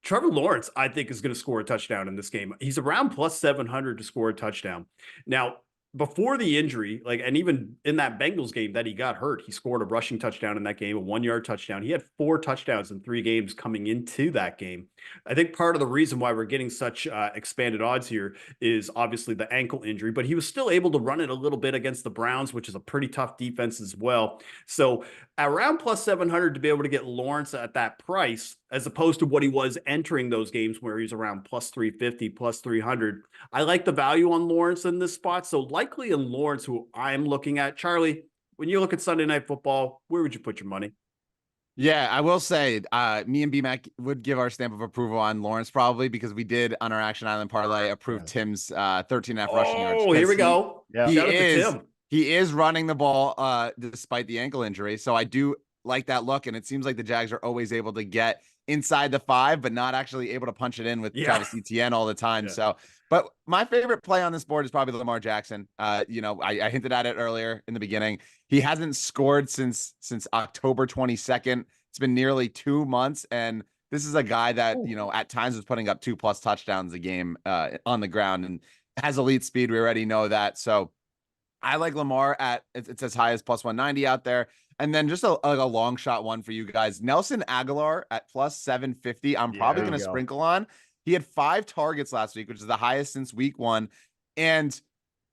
Trevor Lawrence, I think, is going to score a touchdown in this game. He's around plus 700 to score a touchdown. Now, before the injury, and even in that Bengals game that he got hurt, he scored a rushing touchdown in that game, a 1-yard touchdown. He had 4 touchdowns in 3 games coming into that game. I think part of the reason why we're getting such expanded odds here is obviously the ankle injury, but he was still able to run it a little bit against the Browns, which is a pretty tough defense as well. So around plus 700 to be able to get Lawrence at that price, as opposed to what he was entering those games where he's around plus 350, plus 300. I like the value on Lawrence in this spot. So Likely in Lawrence, who I'm looking at. Charlie, when you look at Sunday Night Football, where would you put your money? Yeah, I will say me and BMAC would give our stamp of approval on Lawrence probably, because we did on our Action Island parlay approve Tim's 13.5 rushing yards. Oh, here we go. Yeah. Shout out to Tim. He is running the ball despite the ankle injury. So I do like that look. And it seems like the Jags are always able to get inside the 5, but not actually able to punch it in with Travis Etienne all the time. So, but my favorite play on this board is probably Lamar Jackson. I hinted at it earlier in the beginning. He hasn't scored since October 22nd. It's been nearly 2 months. And this is a guy that, at times was putting up 2+ touchdowns a game on the ground and has elite speed. We already know that. So I like Lamar it's as high as plus 190 out there. And then just a long shot one for you guys. Nelson Aguilar at plus 750. I'm probably going to sprinkle on. He had 5 targets last week, which is the highest since week 1. And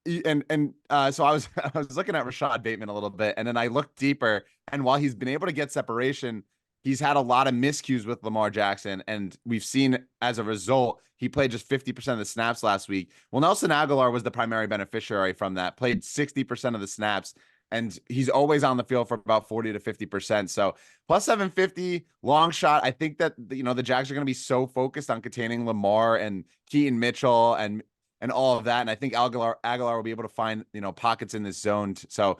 so I was looking at Rashad Bateman a little bit, and then I looked deeper. And while he's been able to get separation, he's had a lot of miscues with Lamar Jackson. And we've seen as a result, he played just 50% of the snaps last week. Well, Nelson Aguilar was the primary beneficiary from that, played 60% of the snaps. And he's always on the field for about 40 to 50%. So plus 750, long shot. I think that, the Jags are going to be so focused on containing Lamar and Keaton Mitchell and all of that. And I think Aguilar will be able to find, pockets in this zone. So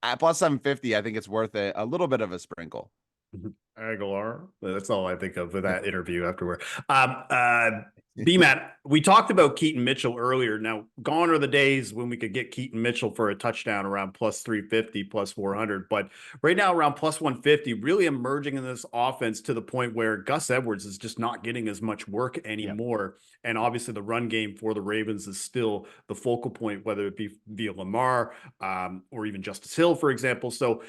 at plus 750, I think it's worth a little bit of a sprinkle. Aguilar. That's all I think of with that interview afterward. BMAT, we talked about Keaton Mitchell earlier. Now, gone are the days when we could get Keaton Mitchell for a touchdown around plus 350, plus 400. But right now, around plus 150, really emerging in this offense to the point where Gus Edwards is just not getting as much work anymore. Yeah. And obviously, the run game for the Ravens is still the focal point, whether it be via Lamar or even Justice Hill, for example. So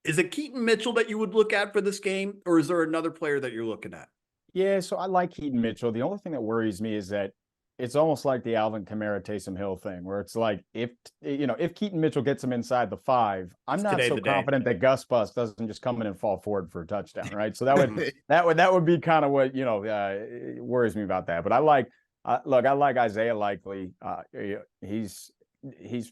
is it Keaton Mitchell that you would look at for this game, or is there another player that you're looking at? Yeah, so I like Keaton Mitchell. The only thing that worries me is that it's almost like the Alvin Kamara Taysom Hill thing, where it's like if Keaton Mitchell gets him inside the 5, I'm not so confident that Gus Bus doesn't just come in and fall forward for a touchdown, right? So that would be kind of what worries me about that. But I like Isaiah Likely. He's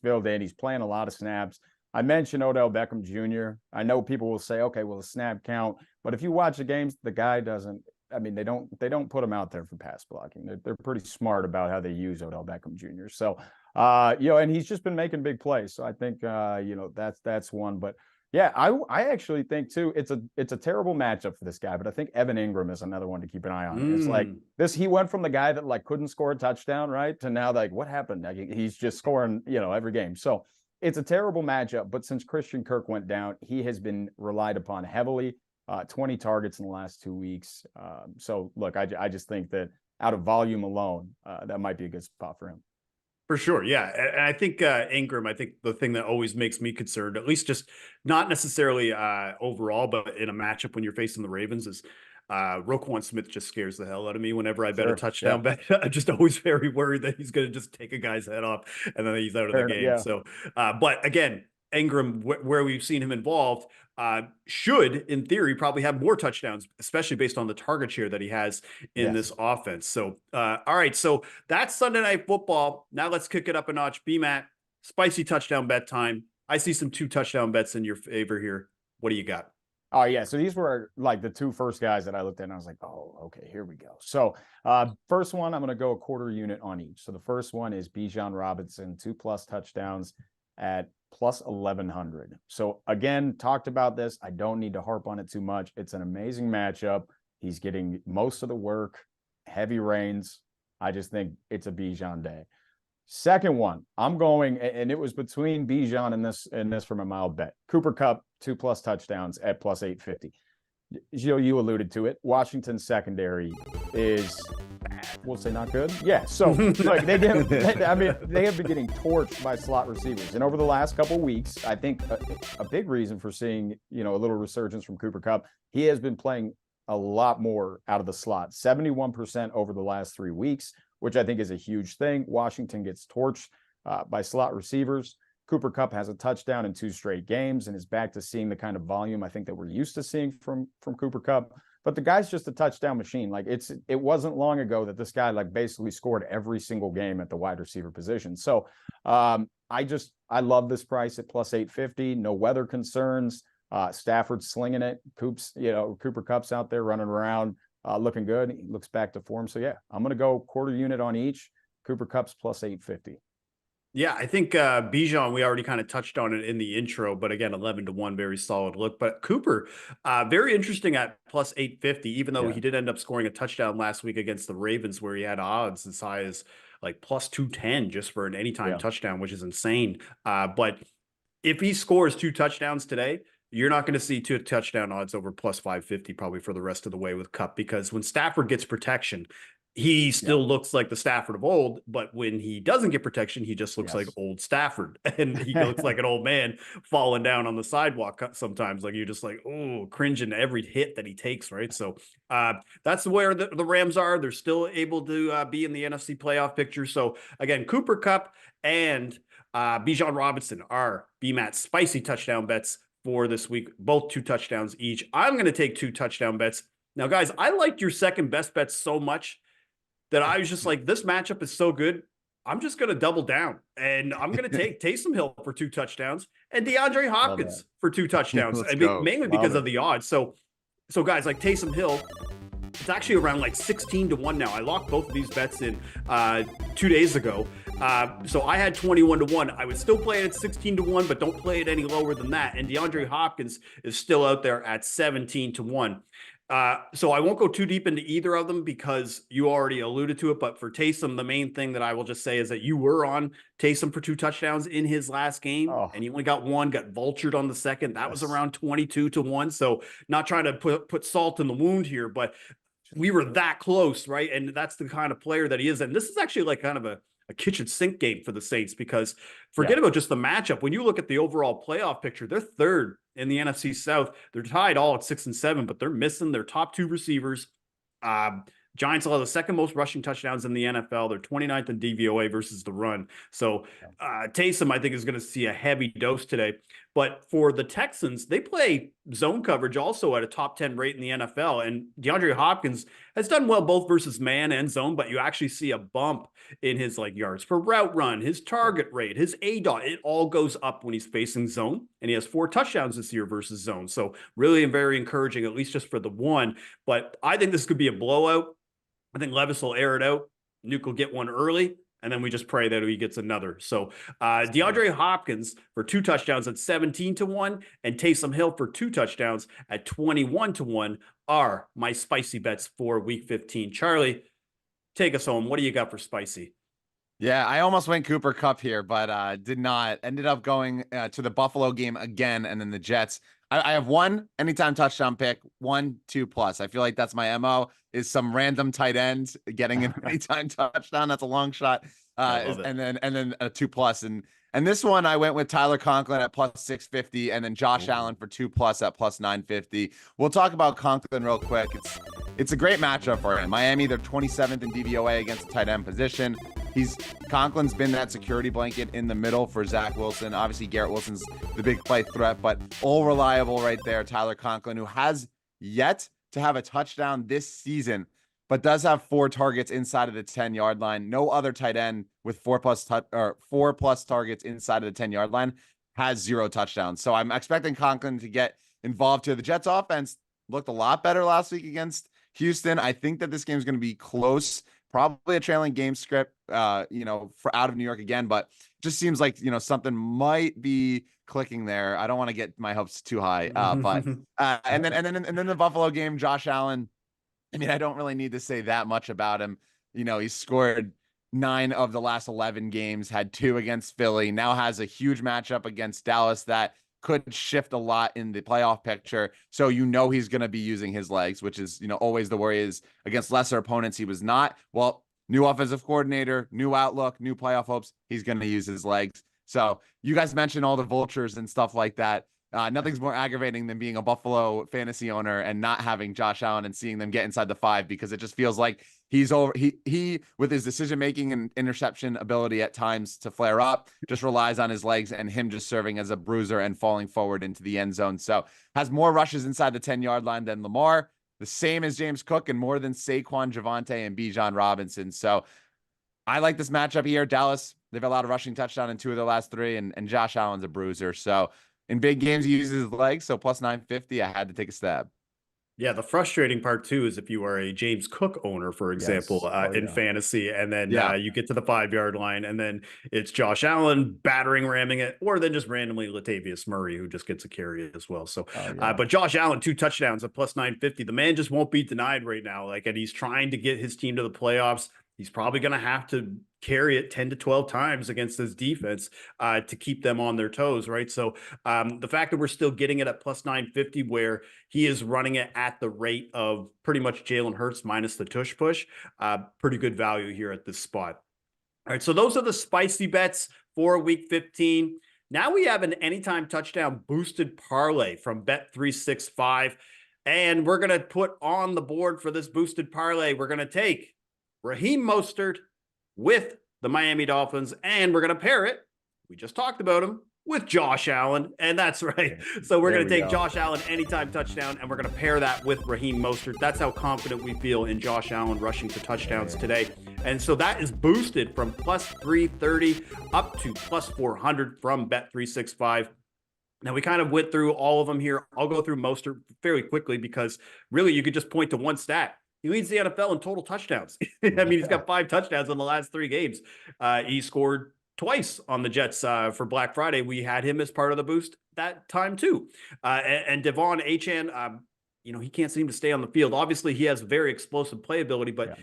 filled in. He's playing a lot of snaps. I mentioned Odell Beckham Jr. I know people will say, okay, well, the snap count, but if you watch the games, the guy doesn't. I mean, they don't put him out there for pass blocking. They're pretty smart about how they use Odell Beckham Jr. So, and he's just been making big plays. So I think, that's one. But yeah, I actually think too, it's a terrible matchup for this guy. But I think Evan Ingram is another one to keep an eye on. It's like this. He went from the guy that couldn't score a touchdown, right, to now what happened? He's just scoring, every game. So it's a terrible matchup. But since Christian Kirk went down, he has been relied upon heavily. 20 targets in the last 2 weeks. So look, I just think that out of volume alone, that might be a good spot for him. For sure. Yeah. And I think Ingram, I think the thing that always makes me concerned, at least just not necessarily overall, but in a matchup when you're facing the Ravens, is Roquan Smith just scares the hell out of me whenever I bet a touchdown bet. I'm just always very worried that he's going to just take a guy's head off and then he's out of the game. Yeah. So, but again, Ingram, where we've seen him involved, should, in theory, probably have more touchdowns, especially based on the target share that he has in this offense. So, all right. So that's Sunday Night Football. Now let's kick it up a notch. BMAT, spicy touchdown bet time. I see some 2 touchdown bets in your favor here. What do you got? Oh, yeah. So these were like the 2 first guys that I looked at, and I was like, oh, okay, here we go. So first one, I'm going to go a quarter unit on each. So the first one is Bijan Robinson, 2+ touchdowns at plus 1,100. So again, talked about this. I don't need to harp on it too much. It's an amazing matchup. He's getting most of the work, heavy rains. I just think it's a Bijan day. Second one, I'm going, and it was between Bijan and this from a mild bet. Cooper Kupp, 2+ touchdowns at plus 850. Gilles, you alluded to it. Washington's secondary is bad. We'll say not good. Yeah. So look, they have been getting torched by slot receivers. And over the last couple of weeks, I think a big reason for seeing, a little resurgence from Cooper Kupp, he has been playing a lot more out of the slot, 71% over the last 3 weeks, which I think is a huge thing. Washington gets torched by slot receivers. Cooper Kupp has a touchdown in 2 straight games and is back to seeing the kind of volume I think that we're used to seeing from Cooper Kupp. But the guy's just a touchdown machine. Like it wasn't long ago that this guy like basically scored every single game at the wide receiver position. So I love this price at plus 850. No weather concerns. Stafford's slinging it. Cooper Kupp's out there running around, looking good. He looks back to form. So yeah, I'm going to go quarter unit on each. Cooper Kupp's plus 850. Yeah, I think Bijan, we already kind of touched on it in the intro, but again, 11-1, very solid look. But Cooper, very interesting at plus 850, even though he did end up scoring a touchdown last week against the Ravens, where he had odds as high as like plus 210 just for an anytime touchdown, which is insane. But if he scores 2 touchdowns today, you're not going to see 2 touchdown odds over plus 550 probably for the rest of the way with Kupp, because when Stafford gets protection, he still looks like the Stafford of old, but when he doesn't get protection, he just looks like old Stafford, and he looks like an old man falling down on the sidewalk sometimes. Like you're just like, oh, cringing every hit that he takes, right? So that's where the Rams are. They're still able to be in the NFC playoff picture. So again, Cooper Kupp and Bijan Robinson are BMAT spicy touchdown bets for this week, both 2 touchdowns each. I'm going to take 2 touchdown bets. Now, guys, I liked your second best bet so much that I was just like, this matchup is so good, I'm just going to double down. And I'm going to take Taysom Hill for 2 touchdowns and DeAndre Hopkins for 2 touchdowns. Mainly because of the odds. So guys, like Taysom Hill, it's actually around like 16-1 now. I locked both of these bets in 2 days ago. So I had 21-1. I would still play it at 16-1, but don't play it any lower than that. And DeAndre Hopkins is still out there at 17-1. So I won't go too deep into either of them because you already alluded to it. But for Taysom, the main thing that I will just say is that you were on Taysom for 2 touchdowns in his last game, and he only got 1, got vultured on the second. That was around 22-1. So not trying to put salt in the wound here, but we were that close, right? And that's the kind of player that he is. And this is actually like kind of a kitchen sink game for the Saints, because forget about just the matchup. When you look at the overall playoff picture, they're 3rd in the NFC South. They're tied all at 6 and 7, but they're missing their top 2 receivers. Giants will have the 2nd most rushing touchdowns in the NFL. They're 29th in DVOA versus the run. So Taysom, I think, is going to see a heavy dose today. But for the Texans, they play zone coverage also at a top 10 rate in the NFL. And DeAndre Hopkins has done well both versus man and zone, but you actually see a bump in his like yards per route run, his target rate, his ADOT. It all goes up when he's facing zone. And he has 4 touchdowns this year versus zone. So really very encouraging, at least just for the one. But I think this could be a blowout. I think Levis will air it out. Nuke will get one early, and then we just pray that he gets another. So DeAndre Hopkins for 2 touchdowns at 17-1, and Taysom Hill for 2 touchdowns at 21-1 are my spicy bets for Week 15. Charlie, take us home. What do you got for spicy? Yeah, I almost went Cooper Kupp here, but did not. Ended up going to the Buffalo game again, and then the Jets. I have 1 anytime touchdown pick, 1 2+. I feel like that's my MO, is some random tight end getting an anytime touchdown. That's a long shot. And then a 2+. And this one I went with Tyler Conklin at plus 650, and then Josh Allen for 2+ at plus 950. We'll talk about Conklin real quick. It's a great matchup for him. Miami, they're 27th in DVOA against the tight end position. Conklin's been that security blanket in the middle for Zach Wilson. Obviously, Garrett Wilson's the big play threat, but all reliable right there. Tyler Conklin, who has yet to have a touchdown this season, but does have 4 targets inside of the 10-yard line. No other tight end with 4+ targets inside of the 10-yard line has 0 touchdowns. So I'm expecting Conklin to get involved here. The Jets offense looked a lot better last week against Houston. I think that this game is going to be close, probably a trailing game script, for out of New York again, but just seems like, something might be clicking there. I don't want to get my hopes too high, but and then the Buffalo game, Josh Allen. I mean, I don't really need to say that much about him. He scored 9 of the last 11 games, had 2 against Philly, now has a huge matchup against Dallas that could shift a lot in the playoff picture. So he's going to be using his legs, which is, always the worry is against lesser opponents. He was not. Well, new offensive coordinator, new outlook, new playoff hopes. He's going to use his legs. So you guys mentioned all the vultures and stuff like that. Nothing's more aggravating than being a Buffalo fantasy owner and not having Josh Allen and seeing them get inside the 5, because it just feels like he's over. He with his decision-making and interception ability at times to flare up, just relies on his legs and him just serving as a bruiser and falling forward into the end zone. So has more rushes inside the 10-yard line than Lamar, the same as James Cook, and more than Saquon, Javonte, and Bijan Robinson. So I like this matchup here. Dallas, they've allowed a rushing touchdown in 2 of their last 3, and Josh Allen's a bruiser. So in big games, he uses his legs. So plus 950, I had to take a stab. Yeah, the frustrating part too is if you are a James Cook owner, for example, in fantasy, and then you get to the 5-yard line, and then it's Josh Allen ramming it, or then just randomly Latavius Murray, who just gets a carry as well. So, but Josh Allen, 2 touchdowns at plus 950. The man just won't be denied right now. And he's trying to get his team to the playoffs. He's probably going to have to carry it 10 to 12 times against this defense to keep them on their toes, right? So the fact that we're still getting it at plus 950, where he is running it at the rate of pretty much Jalen Hurts minus the tush push, pretty good value here at this spot. All right, so those are the spicy bets for week 15. Now we have an anytime touchdown boosted parlay from Bet365, and we're going to put on the board for this boosted parlay, we're going to take Raheem Mostert with the Miami Dolphins, and we're going to pair it, we just talked about him, with Josh Allen, and that's right. So we're going to take Josh Allen anytime touchdown, and we're going to pair that with Raheem Mostert. That's how confident we feel in Josh Allen rushing to touchdowns today. And so that is boosted from plus 330 up to plus 400 from Bet365. Now, we kind of went through all of them here. I'll go through Mostert fairly quickly because really you could just point to one stat. He leads the NFL in total touchdowns. I mean, he's got 5 touchdowns in the last 3 games. He scored twice on the Jets for Black Friday. We had him as part of the boost that time too. And Devon Achane, he can't seem to stay on the field. Obviously, he has very explosive playability, but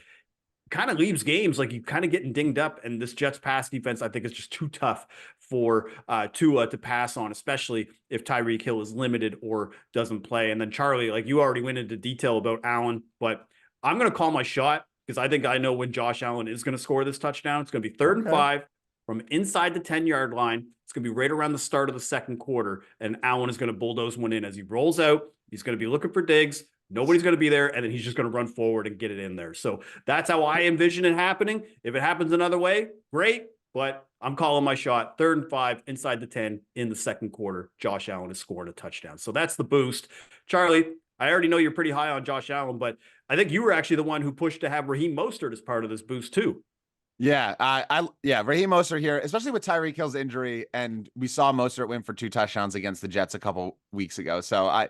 kind of leaves games like you kind of getting dinged up. And this Jets pass defense, I think, is just too tough for Tua to pass on, especially if Tyreek Hill is limited or doesn't play. And then Charlie, like you already went into detail about Allen, but I'm going to call my shot because I think I know when Josh Allen is going to score this touchdown. It's going to be 3rd and 5 from inside the 10-yard line. It's going to be right around the start of the second quarter, and Allen is going to bulldoze one in as he rolls out. He's going to be looking for Diggs. Nobody's going to be there, and then he's just going to run forward and get it in there. So that's how I envision it happening. If it happens another way, great, but I'm calling my shot. 3rd and 5 inside the 10 in the second quarter. Josh Allen is scoring a touchdown. So that's the boost. Charlie, I already know you're pretty high on Josh Allen, but I think you were actually the one who pushed to have Raheem Mostert as part of this boost too. Yeah, Raheem Mostert here, especially with Tyreek Hill's injury, and we saw Mostert win for 2 touchdowns against the Jets a couple weeks ago. So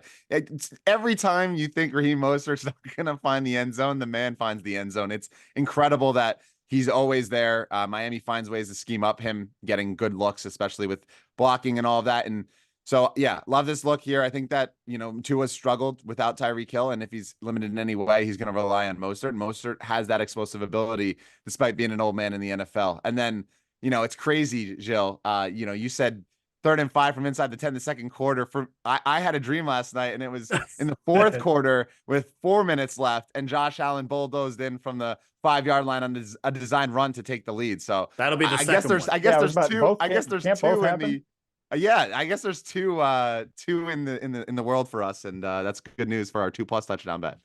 every time you think Raheem Mostert's not going to find the end zone, the man finds the end zone. It's incredible that he's always there. Miami finds ways to scheme up him getting good looks, especially with blocking and all of that. And so, yeah, love this look here. I think that, Tua's struggled without Tyreek Hill, and if he's limited in any way, he's going to rely on Mostert. Mostert has that explosive ability despite being an old man in the NFL. And then, it's crazy, Gilles. You said 3rd and 5 from inside the 10 the second quarter. I had a dream last night, and it was in the 4th quarter with 4 minutes left, and Josh Allen bulldozed in from the 5-yard line on a design run to take the lead. So that'll be the second one. I guess there's two in the. I guess there's two in the world for us, and that's good news for our 2+ touchdown bet.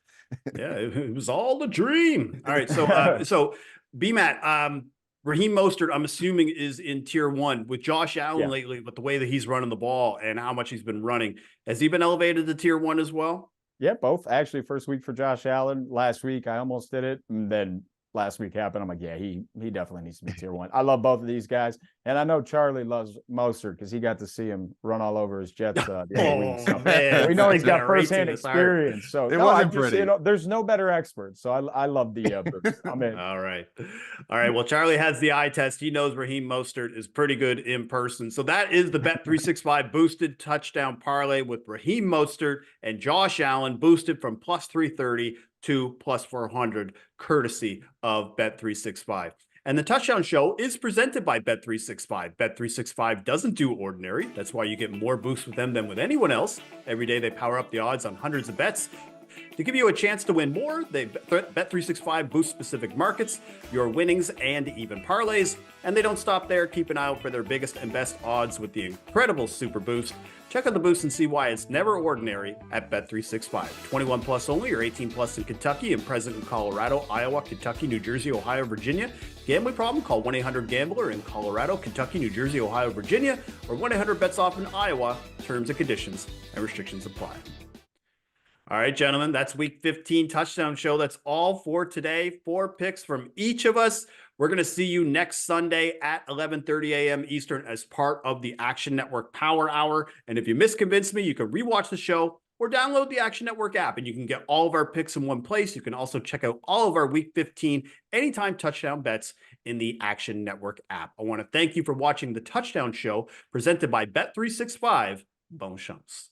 Yeah, it was all a dream. All right, so BMAT, Raheem Mostert, I'm assuming, is in tier 1 with Josh Allen Yeah. lately, with the way that he's running the ball and how much he's been running. Has he been elevated to tier 1 as well? Yeah, both. Actually, first week for Josh Allen. Last week, I almost did it. And then last week happened. I'm like, yeah, he definitely needs to be tier 1. I love both of these guys. And I know Charlie loves Mostert because he got to see him run all over his Jets the other week. So man, we know he's got racing firsthand his heart. experience. So It no, wasn't pretty. there's no better expert. So I love the boost. I'm in. All right. Well, Charlie has the eye test. He knows Raheem Mostert is pretty good in person. So that is the Bet365 boosted touchdown parlay with Raheem Mostert and Josh Allen, boosted from plus 330 to plus 400, courtesy of Bet365. And the touchdown show is presented by Bet365. Bet365 doesn't do ordinary. That's why you get more boosts with them than with anyone else. Every day they power up the odds on hundreds of bets. To give you a chance to win more, Bet365 boosts specific markets, your winnings, and even parlays. And they don't stop there. Keep an eye out for their biggest and best odds with the incredible Super Boost. Check out the boost and see why it's never ordinary at Bet365. 21 plus only, or 18 plus in Kentucky and present in Colorado, Iowa, Kentucky, New Jersey, Ohio, Virginia. Gambling problem? Call 1-800-GAMBLER in Colorado, Kentucky, New Jersey, Ohio, Virginia, or 1-800-BETS-OFF in Iowa. Terms and conditions and restrictions apply. All right, gentlemen, that's week 15 touchdown show. That's all for today. 4 picks from each of us. We're going to see you next Sunday at 11:30 a.m. Eastern as part of the Action Network Power Hour. And if you misconvinced me, you can rewatch the show or download the Action Network app, and you can get all of our picks in one place. You can also check out all of our week 15 anytime touchdown bets in the Action Network app. I want to thank you for watching the Touchdown Show presented by Bet365. Bon chance.